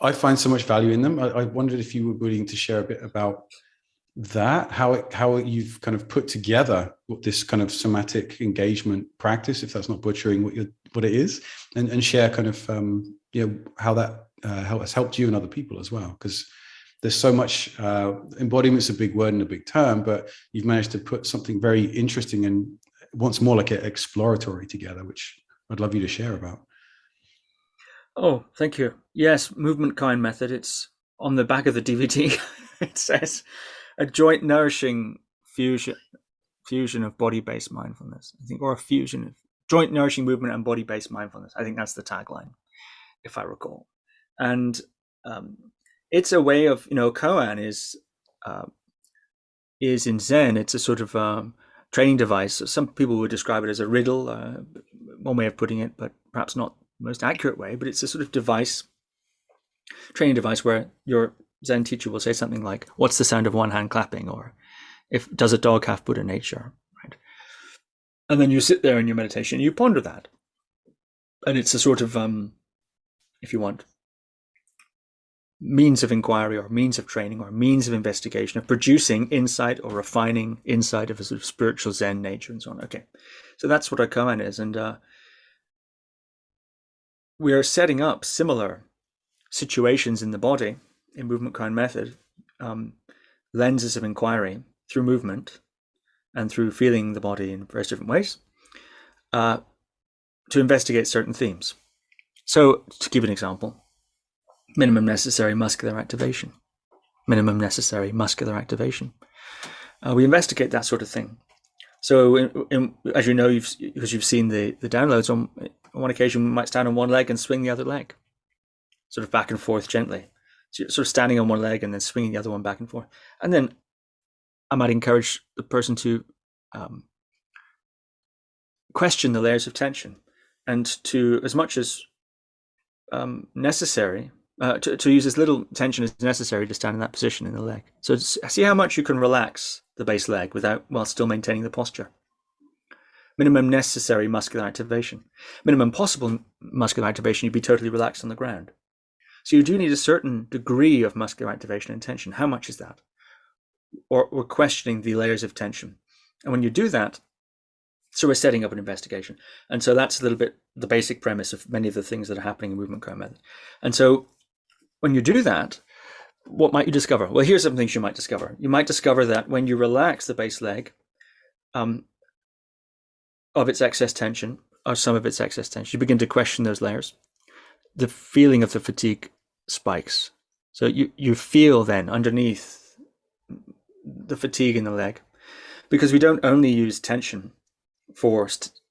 I find so much value in them. I wondered if you were willing to share a bit about that, how you've kind of put together what this kind of somatic engagement practice, if that's not butchering what it is, and share kind of how that has helped you and other people as well, because there's so much. Embodiment's a big word and a big term, but you've managed to put something very interesting and once more like exploratory together, which I'd love you to share about. Oh, thank you. Yes, movement kind method. It's on the back of the DVD. It says a joint nourishing fusion of body-based mindfulness, I think, or a fusion of joint nourishing movement and body-based mindfulness. I think that's the tagline, if I recall. And it's a way of, Koan is in Zen. It's a sort of training device. Some people would describe it as a riddle, one way of putting it, but perhaps not the most accurate way. But it's a sort of device, training device, where your Zen teacher will say something like, "What's the sound of one hand clapping?" Or, "Does a dog have Buddha nature?" Right? And then you sit there in your meditation and you ponder that. And it's a sort of, if you want, means of inquiry or means of training or means of investigation, of producing insight or refining insight of a sort of spiritual Zen nature and so on. Okay, so that's what a koan is. And we are setting up similar situations in the body in movement koan method, lenses of inquiry through movement and through feeling the body in various different ways, to investigate certain themes. So to give an example, minimum necessary muscular activation. Minimum necessary muscular activation. We investigate that sort of thing. So, as you know, because you've seen the downloads, on one occasion we might stand on one leg and swing the other leg, sort of back and forth gently. So you're sort of standing on one leg and then swinging the other one back and forth. And then I might encourage the person to question the layers of tension, and to, as much as necessary, to use as little tension as necessary to stand in that position in the leg. So see how much you can relax the base leg while still maintaining the posture. Minimum necessary muscular activation. Minimum possible muscular activation, you'd be totally relaxed on the ground. So you do need a certain degree of muscular activation and tension. How much is that? Or we're questioning the layers of tension. And when you do that, so we're setting up an investigation. And so that's a little bit the basic premise of many of the things that are happening in movement koan method. And so when you do that, what might you discover? Well, here's some things you might discover. You might discover that when you relax the base leg of its excess tension, or some of its excess tension, you begin to question those layers. The feeling of the fatigue spikes. So you feel then underneath the fatigue in the leg, because we don't only use tension for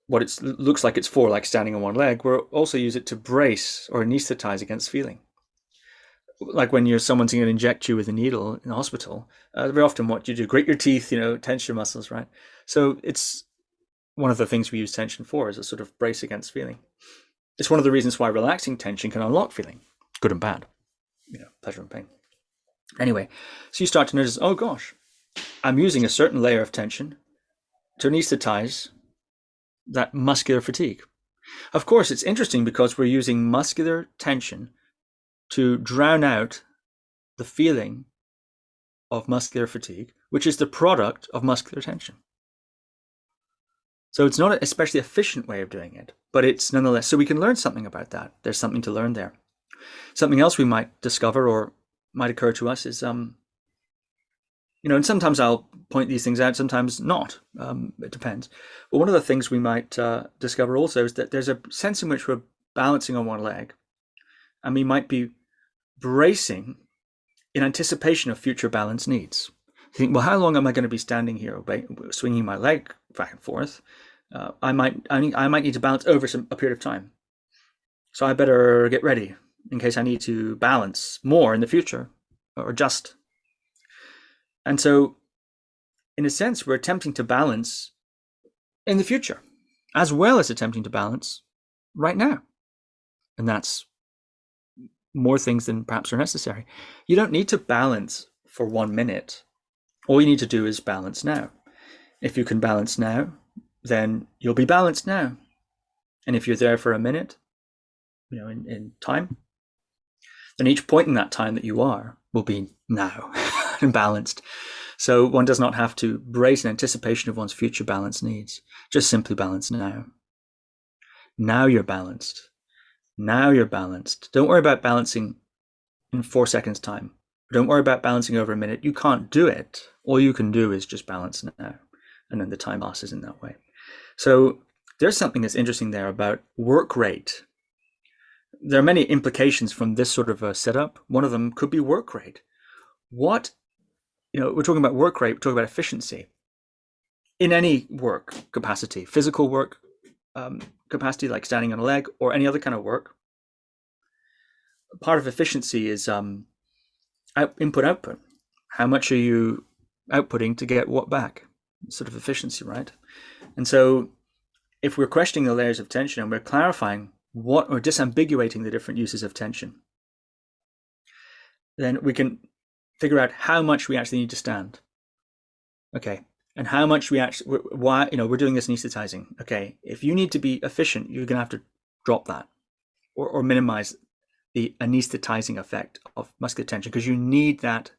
what it looks like it's for, like standing on one leg. We'll also use it to brace or anesthetize against feeling. Like when someone's going to inject you with a needle in the hospital, very often what you do, grit your teeth, tense your muscles, right? So it's one of the things we use tension for, is a sort of brace against feeling. It's one of the reasons why relaxing tension can unlock feeling, good and bad, pleasure and pain. Anyway, so you start to notice, oh gosh, I'm using a certain layer of tension to anesthetize that muscular fatigue. Of course, it's interesting because we're using muscular tension to drown out the feeling of muscular fatigue, which is the product of muscular tension. So it's not an especially efficient way of doing it, but it's nonetheless, so we can learn something about that. There's something to learn there. Something else we might discover or might occur to us is, and sometimes I'll point these things out, sometimes not. It depends. But one of the things we might discover also is that there's a sense in which we're balancing on one leg, and we might be bracing in anticipation of future balance needs. You think, well, how long am I going to be standing here, swinging my leg back and forth? I might need to balance over a period of time. So I better get ready in case I need to balance more in the future, or adjust. And so, in a sense, we're attempting to balance in the future, as well as attempting to balance right now. And that's more things than perhaps are necessary. You don't need to balance for 1 minute. All you need to do is balance now. If you can balance now, then you'll be balanced now. And if you're there for a minute, in time, then each point in that time that you are will be now and balanced. So one does not have to brace in anticipation of one's future balance needs. Just simply balance now. Now you're balanced. Now you're balanced. Don't worry about balancing in 4 seconds time. Don't worry about balancing over a minute. You can't do it. All you can do is just balance now. And then the time passes in that way. So there's something that's interesting there about work rate. There are many implications from this sort of a setup. One of them could be work rate. We're talking about work rate, we're talking about efficiency. In any work capacity, physical work, capacity, like standing on a leg or any other kind of work, part of efficiency is input-output. How much are you outputting to get what back? Sort of efficiency, right? And so if we're questioning the layers of tension and we're clarifying what, or disambiguating the different uses of tension, then we can figure out how much we actually need to stand. Okay. And how much we actually, why, we're doing this anesthetizing. Okay. If you need to be efficient, you're going to have to drop that or minimize the anesthetizing effect of muscular tension, because you need that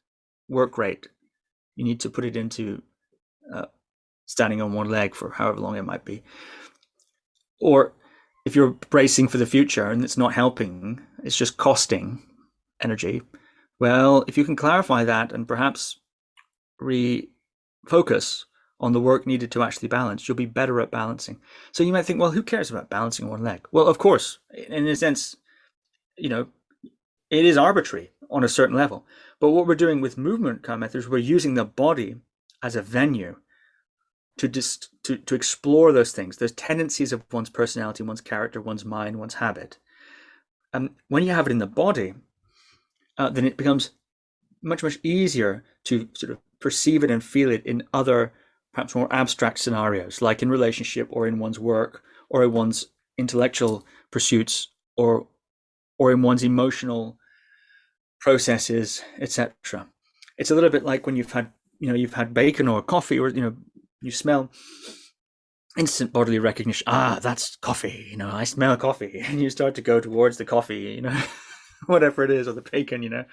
work rate. You need to put it into standing on one leg for however long it might be. Or if you're bracing for the future and it's not helping, it's just costing energy. Well, if you can clarify that and perhaps refocus on the work needed to actually balance, you'll be better at balancing. So you might think, well, who cares about balancing one leg? Well, of course, in a sense, it is arbitrary on a certain level. But what we're doing with movement kind of methods, we're using the body as a venue to explore those things, those tendencies of one's personality, one's character, one's mind, one's habit. And when you have it in the body, then it becomes much, much easier to sort of perceive it and feel it in other, perhaps more abstract scenarios, like in relationship or in one's work or in one's intellectual pursuits or in one's emotional processes, etc. It's a little bit like when you've had bacon or coffee, or you smell, instant bodily recognition. That's coffee. I smell coffee, and you start to go towards the coffee. Whatever it is, or the bacon.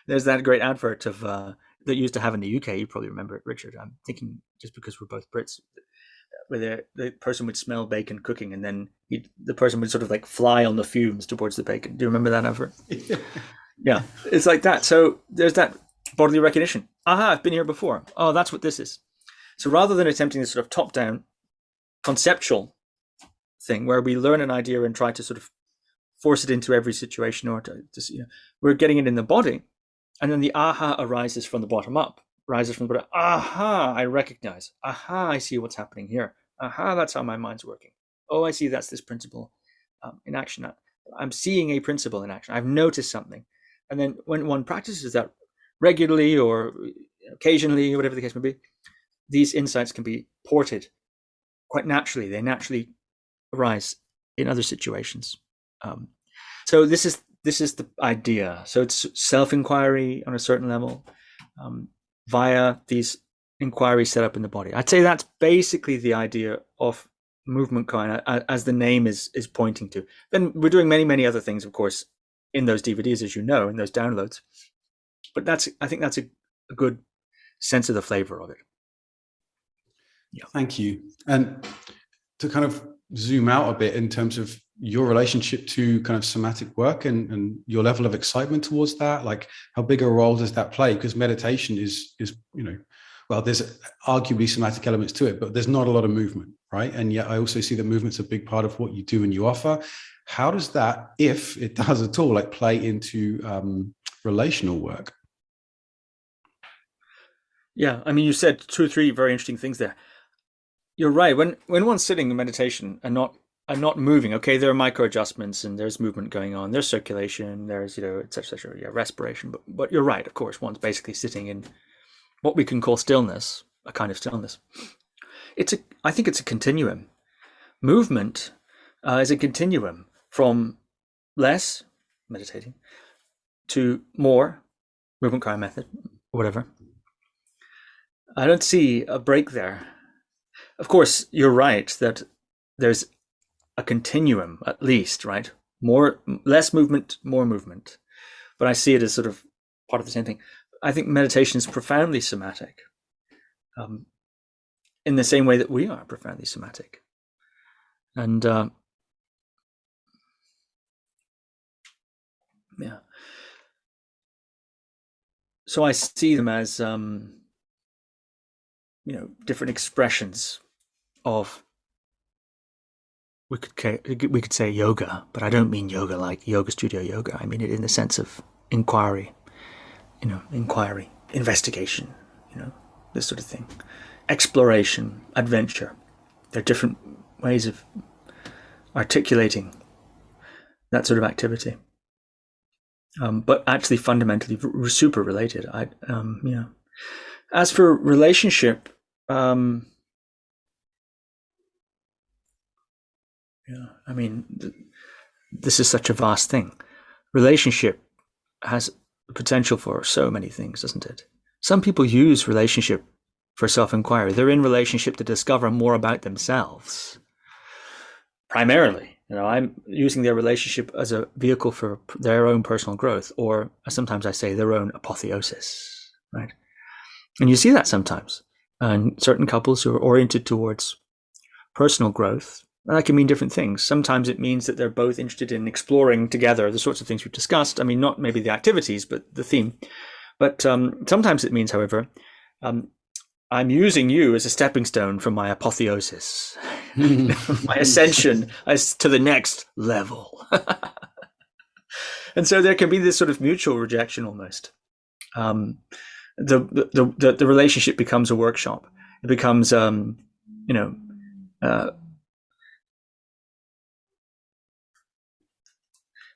There's that great advert of that used to have in the UK. You probably remember it, Richard. I'm thinking just because we're both Brits, where the person would smell bacon cooking, and then the person would sort of like fly on the fumes towards the bacon. Do you remember that advert? Yeah, it's like that. So there's that bodily recognition. I've been here before. Oh, that's what this is. So rather than attempting this sort of top-down conceptual thing where we learn an idea and try to sort of force it into every situation, or we're getting it in the body, and then the aha arises from the bottom up, rises from the bottom. Aha, I recognize. Aha, I see what's happening here. Aha, that's how my mind's working. Oh, I see, that's this principle in action. I'm seeing a principle in action. I've noticed something. And then when one practices that regularly or occasionally, or whatever the case may be, these insights can be ported quite naturally. They naturally arise in other situations. So this is the idea. So it's self-inquiry on a certain level via these inquiries set up in the body. I'd say that's basically the idea of movement, Koan, as the name is pointing to. Then we're doing many, many other things, of course, in those DVDs, as you know, in those downloads. But I think that's a good sense of the flavor of it. Yeah. Thank you. And to kind of zoom out a bit in terms of your relationship to kind of somatic work and your level of excitement towards that, like how big a role does that play? Because meditation is well, there's arguably somatic elements to it, but there's not a lot of movement, right? And yet I also see that movement's a big part of what you do and you offer. How does that, if it does at all, like play into relational work? Yeah, I mean, you said 2 or 3 very interesting things there. You're right. When one's sitting in meditation and not moving, okay, there are micro adjustments and there's movement going on, there's circulation, there's et cetera, respiration. But you're right, of course, one's basically sitting in what we can call stillness, a kind of stillness. I think it's a continuum. Movement is a continuum from less meditating to more movement kind method, or whatever. I don't see a break there. Of course, you're right that there's a continuum, at least, right? Less movement, more movement. But I see it as sort of part of the same thing. I think meditation is profoundly somatic, in the same way that we are profoundly somatic. And yeah. So I see them as different expressions of, we could say yoga, but I don't mean yoga like yoga studio yoga. I mean it in the sense of inquiry, investigation, this sort of thing, exploration, adventure. There are different ways of articulating that sort of activity. But actually fundamentally super related. As for relationship, this is such a vast thing. Relationship has potential for so many things, doesn't it? Some people use relationship for self-inquiry. They're in relationship to discover more about themselves. Primarily, I'm using their relationship as a vehicle for their own personal growth, or sometimes I say their own apotheosis, right? And you see that sometimes. And certain couples who are oriented towards personal growth, and that can mean different things. Sometimes it means that they're both interested in exploring together the sorts of things we've discussed. I mean, not maybe the activities, but the theme. But sometimes it means, however, I'm using you as a stepping stone from my apotheosis, my ascension as to the next level. And so there can be this sort of mutual rejection almost. The relationship becomes a workshop. It becomes,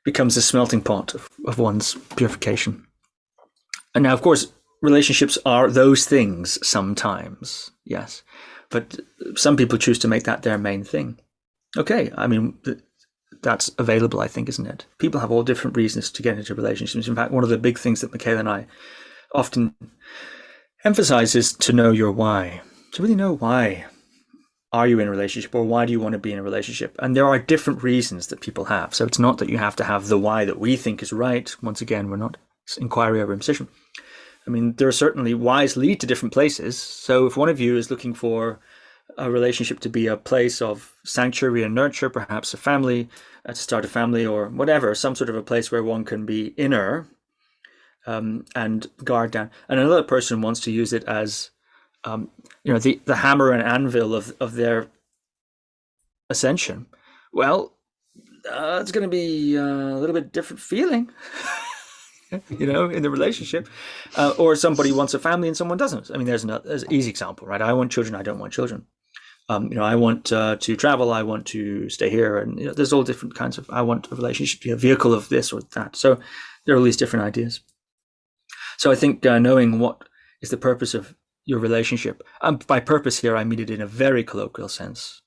becomes a smelting pot of one's purification. And now, of course, relationships are those things sometimes, yes. But some people choose to make that their main thing. Okay, I mean, that's available, I think, isn't it? People have all different reasons to get into relationships. In fact, one of the big things that Michaela and I often emphasize is to know your why. To really know why are you in a relationship, or why do you want to be in a relationship? And there are different reasons that people have. So it's not that you have to have the why that we think is right. Once again, we're not inquiry over imposition. I mean, there are certainly whys lead to different places. So if one of you is looking for a relationship to be a place of sanctuary and nurture, perhaps a family, to start a family or whatever, some sort of a place where one can be inner and guard down. And another person wants to use it as, the hammer and anvil of their ascension. Well, it's going to be a little bit different feeling. In the relationship, or somebody wants a family and someone doesn't. I mean, there's an easy example, right? I want children. I don't want children. I want to travel. I want to stay here. And there's all different kinds of, I want a relationship to be a vehicle of this or that. So there are all these different ideas. So I think knowing what is the purpose of your relationship, by purpose here, I mean it in a very colloquial sense.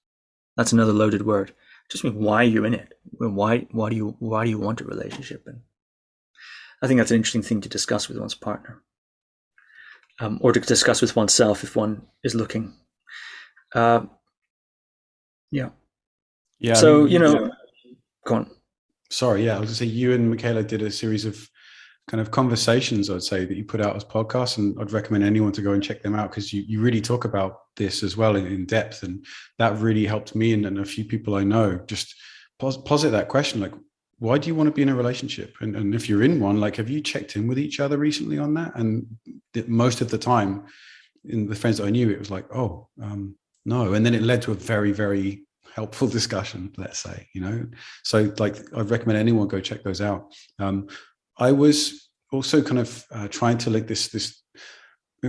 That's another loaded word. Just mean, why are you in it? Why do you want a relationship? And I think that's an interesting thing to discuss with one's partner, or to discuss with oneself if one is looking. Yeah. So, go on. Sorry, yeah, I was going to say, you and Michaela did a series of kind of conversations, I'd say, that you put out as podcasts, and I'd recommend anyone to go and check them out, because you really talk about this as well in depth, and that really helped me and a few people I know just posit that question, like, why do you want to be in a relationship? And if you're in one, like, have you checked in with each other recently on that? And most of the time, in the friends that I knew, it was like, no. And then it led to a very, very helpful discussion, let's say, So, like, I'd recommend anyone go check those out. I was also kind of trying to like this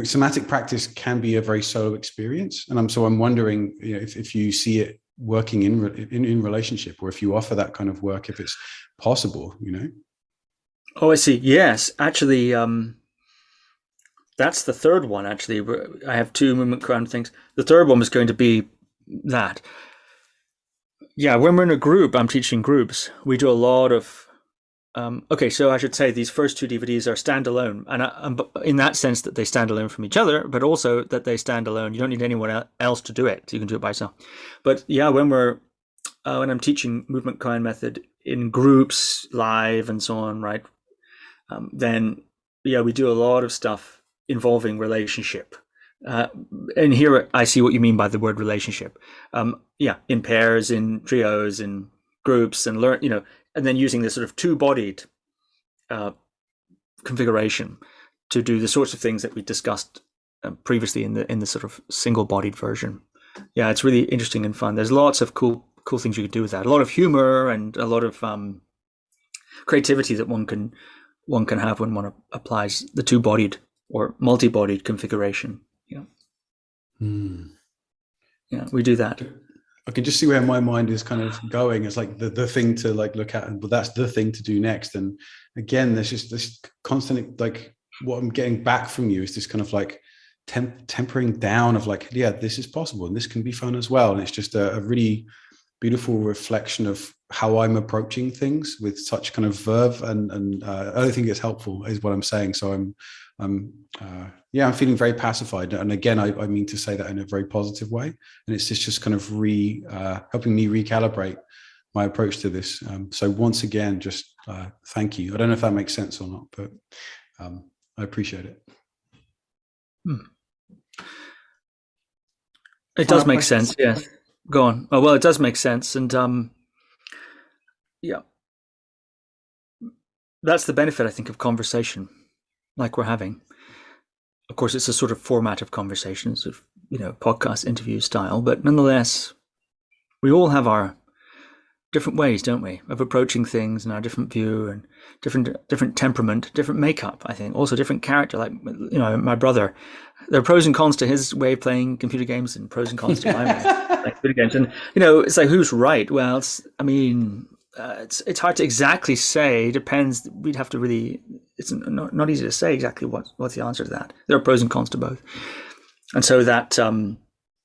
somatic practice can be a very solo experience. And I'm wondering, if you see it working in relationship, or if you offer that kind of work, if it's possible, Oh, I see. Yes, actually, that's the third one. Actually, I have two movement Koan things. The third one was going to be that. Yeah, when we're in a group, I'm teaching groups. We do a lot of. Okay, so I should say these first two DVDs are standalone, and in that sense that they stand alone from each other, but also that they stand alone. You don't need anyone else to do it. So you can do it by yourself. But yeah, when I'm teaching movement Koan method in groups, live and so on, right? Then yeah, we do a lot of stuff involving relationship. And here I see what you mean by the word relationship. In pairs, in trios, in groups, and learn, and then using this sort of two-bodied configuration to do the sorts of things that we discussed previously in the sort of single-bodied version. Yeah, it's really interesting and fun. There's lots of cool things you can do with that. A lot of humor and a lot of creativity that one can have when one applies the two-bodied or multi-bodied configuration. Yeah, we do that. I can just see where my mind is kind of going. It's like the thing to like look at, but that's the thing to do next. And again, there's just this constant, like what I'm getting back from you is this kind of like tempering down of like, yeah, this is possible and this can be fun as well. And it's just a really beautiful reflection of how I'm approaching things with such kind of verve, and I think it's helpful is what I'm saying. So I'm feeling very pacified, and again, I mean to say that in a very positive way, and it's just kind of helping me recalibrate my approach to this. So once again, just thank you. I don't know if that makes sense or not, but I appreciate it. It does make sense, yes. Go on. Oh, well, it does make sense. And yeah, that's the benefit, I think, of conversation like we're having. Of course, it's a sort of format of conversations of, podcast interview style, but nonetheless, we all have our different ways, don't we, of approaching things and our different view and different temperament, different makeup, I think, also different character. Like, my brother, there are pros and cons to his way of playing computer games and pros and cons to my way of playing computer games. And, it's like, who's right? Well, it's hard to exactly say. It depends. We'd have to really, it's not easy to say exactly what's the answer to that. There are pros and cons to both. And so that,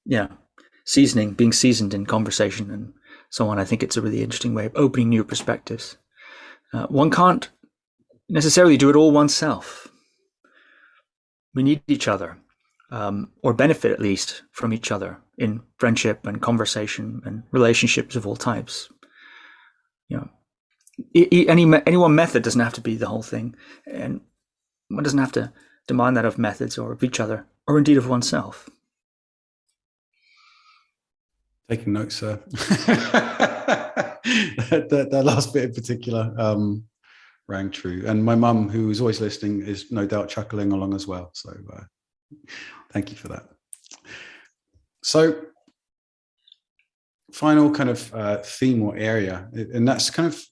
being seasoned in conversation and so on, I think it's a really interesting way of opening new perspectives. One can't necessarily do it all oneself. We need each other, or benefit at least from each other in friendship and conversation and relationships of all types. Any one method doesn't have to be the whole thing, and one doesn't have to demand that of methods or of each other, or indeed of oneself. Taking notes, sir. that last bit in particular rang true. And my mum, who is always listening, is no doubt chuckling along as well. So thank you for that. So final kind of theme or area, and that's kind of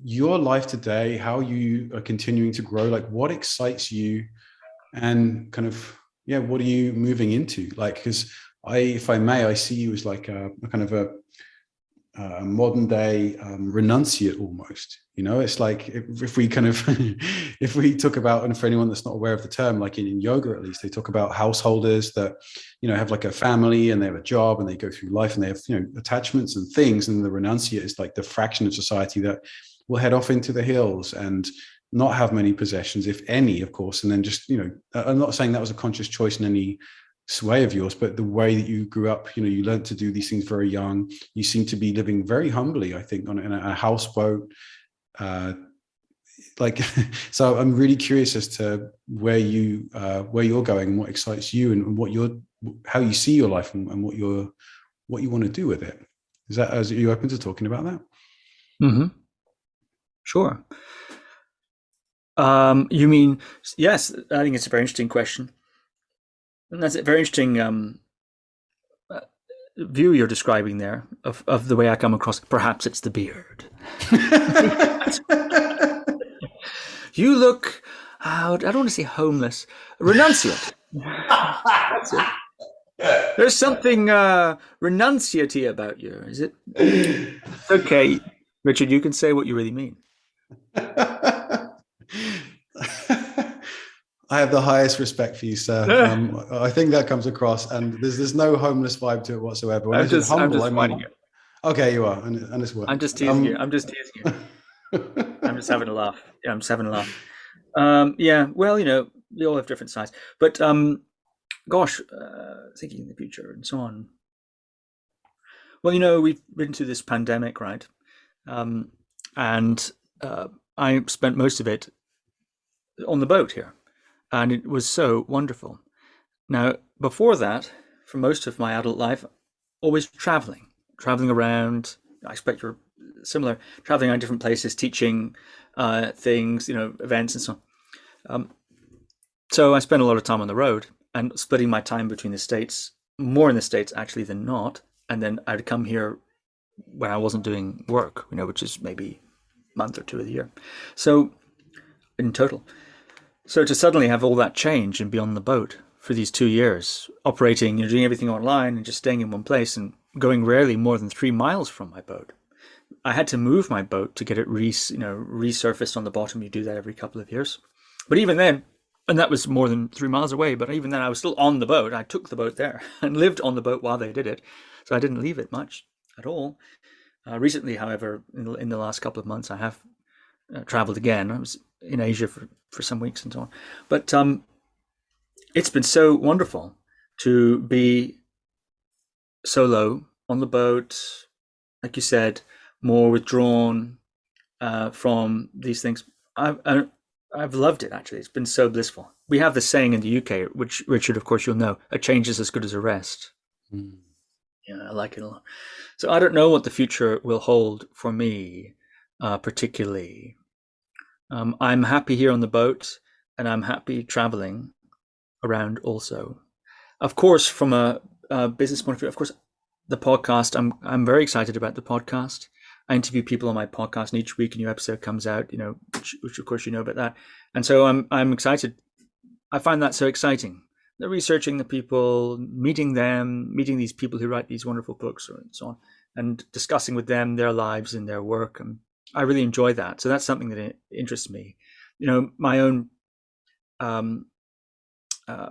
your life today, how you are continuing to grow, like what excites you, and kind of, what are you moving into? Like, because if I may, I see you as like a kind of a modern day renunciate almost. It's like if we kind of if we talk about, and for anyone that's not aware of the term, like in yoga at least, they talk about householders that have like a family and they have a job and they go through life and they have attachments and things, and the renunciate is like the fraction of society that will head off into the hills and not have many possessions, if any, of course, and then just I'm not saying that was a conscious choice in any sway of yours, but the way that you grew up, you learned to do these things very young. You seem to be living very humbly, I think, in a houseboat. So I'm really curious as to where you're going and what excites you, and how you see your life, and what you want to do with it. Are you open to talking about that? Mm-hmm. Sure. You mean, yes, I think it's a very interesting question. And that's a very interesting view you're describing there of the way I come across. Perhaps it's the beard. You look, I don't want to say homeless, renunciate. That's it. There's something renunciate-y about you, is it? Okay, Richard, you can say what you really mean. I have the highest respect for you, sir. I think that comes across, and there's no homeless vibe to it whatsoever. When I'm just finding it. Okay, you are, and it's what I'm just teasing you. I'm just having a laugh. Yeah, I'm just having a laugh. Well, we all have different sides, but thinking in the future and so on. Well, we've been through this pandemic, right? And I spent most of it on the boat here. And it was so wonderful. Now, before that, for most of my adult life, always traveling around. I expect you're similar, traveling around different places, teaching things, events and so on. So I spent a lot of time on the road and splitting my time between the States, more in the States actually than not. And then I'd come here when I wasn't doing work, which is maybe a month or two of the year. So in total. So to suddenly have all that change and be on the boat for these 2 years, operating, doing everything online and just staying in one place and going rarely more than 3 miles from my boat. I had to move my boat to get it resurfaced on the bottom. You do that every couple of years. But even then, and that was more than 3 miles away, but even then I was still on the boat. I took the boat there and lived on the boat while they did it. So I didn't leave it much at all. Recently, however, in the last couple of months, I have traveled again. I was in Asia for some weeks and so on. But it's been so wonderful to be solo on the boat, like you said, more withdrawn from these things. I've loved it, actually. It's been so blissful. We have this saying in the UK, which, Richard, of course, you'll know, a change is as good as a rest. Mm. Yeah, I like it a lot. So I don't know what the future will hold for me, particularly. I'm happy here on the boat, and I'm happy traveling around also. Of course, from a business point of view, of course, the podcast, I'm very excited about the podcast. I interview people on my podcast, and each week a new episode comes out, which of course you know about that. And so I'm excited. I find that so exciting. The researching the people, meeting these people who write these wonderful books and so on, and discussing with them their lives and their work. And I really enjoy that. So that's something that interests me. My own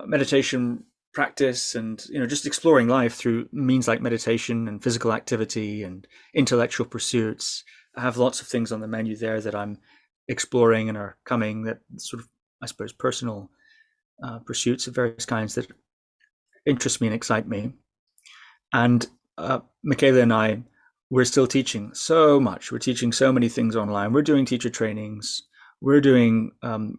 meditation practice and, just exploring life through means like meditation and physical activity and intellectual pursuits. I have lots of things on the menu there that I'm exploring and are coming, that sort of, I suppose, personal pursuits of various kinds that interest me and excite me. And Michaela and I, we're still teaching so much. We're teaching so many things online. We're doing teacher trainings. We're doing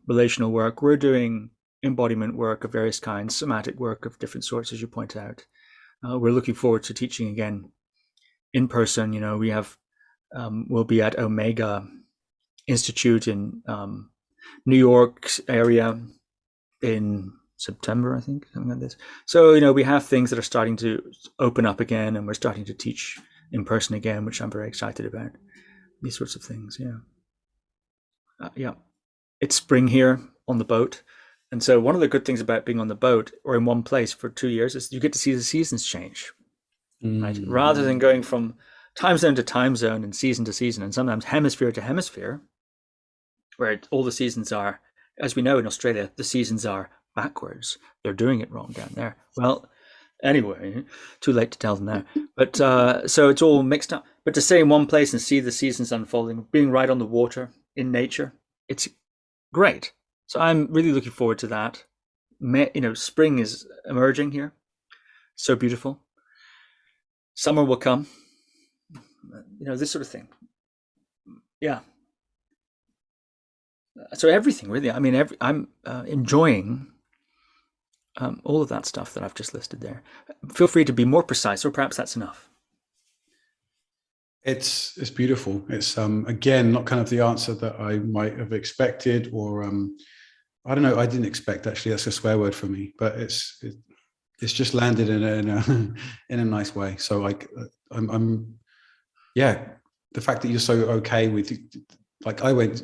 relational work. We're doing embodiment work of various kinds, somatic work of different sorts, as you point out. We're looking forward to teaching again in person. We have, we'll be at Omega Institute in New York area in September, I think, something like this. So, we have things that are starting to open up again, and we're starting to teach in person again, which I'm very excited about. These sorts of things, yeah. It's spring here on the boat. And so one of the good things about being on the boat or in one place for 2 years is you get to see the seasons change, right? Rather than going from time zone to time zone and season to season, and sometimes hemisphere to hemisphere, where all the seasons are, as we know in Australia, the seasons are backwards. They're doing it wrong down there. Well, anyway, too late to tell them now. But so it's all mixed up. But to stay in one place and see the seasons unfolding, being right on the water in nature, it's great. So I'm really looking forward to that. Spring is emerging here. So beautiful. Summer will come. This sort of thing. Yeah. So everything, really. I mean, I'm enjoying all of that stuff that I've just listed there. Feel free to be more precise, or perhaps that's enough. It's beautiful. It's again not kind of the answer that I might have expected, or I don't know. I didn't expect, actually. That's a swear word for me, but it's just landed in a nice way. So I'm the fact that you're so okay with, like, I went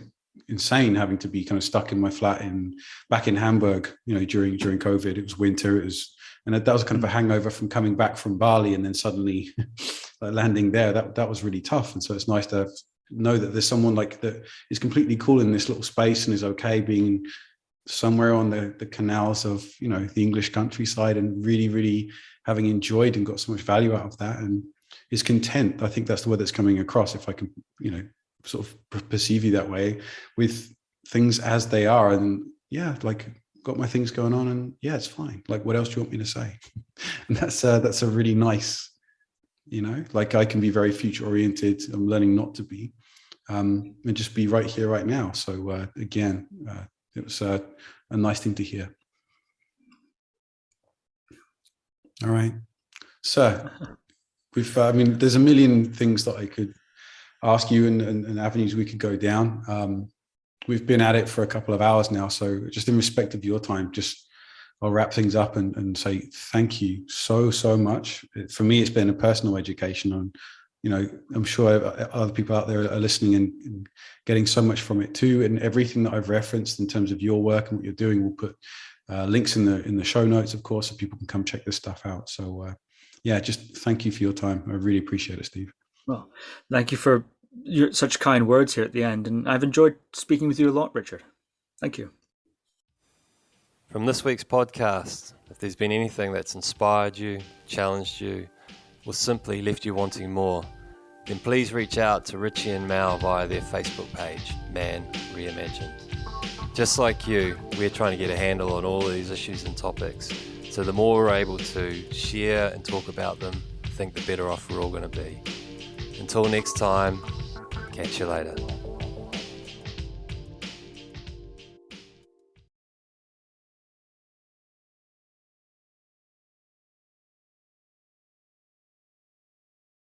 insane having to be kind of stuck in my flat back in Hamburg, during COVID. It was winter. And that was kind of a hangover from coming back from Bali and then suddenly landing there. That was really tough. And so it's nice to know that there's someone like that is completely cool in this little space and is okay being somewhere on the canals of, the English countryside, and really, really having enjoyed and got so much value out of that, and is content. I think that's the word that's coming across, if I can, sort of perceive you that way, with things as they are. And like, got my things going on, and it's fine. Like, what else do you want me to say? And that's a really nice, like, I can be very future oriented. I'm learning not to be, and just be right here, right now. So again, it was a nice thing to hear. All right. So there's a million things that I could ask you and avenues we could go down. We've been at it for a couple of hours now. So just in respect of your time, I'll wrap things up and say thank you so much. For me, it's been a personal education on, I'm sure other people out there are listening and getting so much from it too. And everything that I've referenced in terms of your work and what you're doing, we'll put links in the show notes, of course, so people can come check this stuff out. So Yeah, just thank you for your time. I really appreciate it, Steve. Well, thank you for such kind words here at the end. And I've enjoyed speaking with you a lot, Richard. Thank you. From this week's podcast, if there's been anything that's inspired you, challenged you, or simply left you wanting more, then please reach out to Richie and Mal via their Facebook page, Man Reimagined. Just like you, we're trying to get a handle on all of these issues and topics, so the more we're able to share and talk about them, I think the better off we're all going to be. Until next time, catch you later.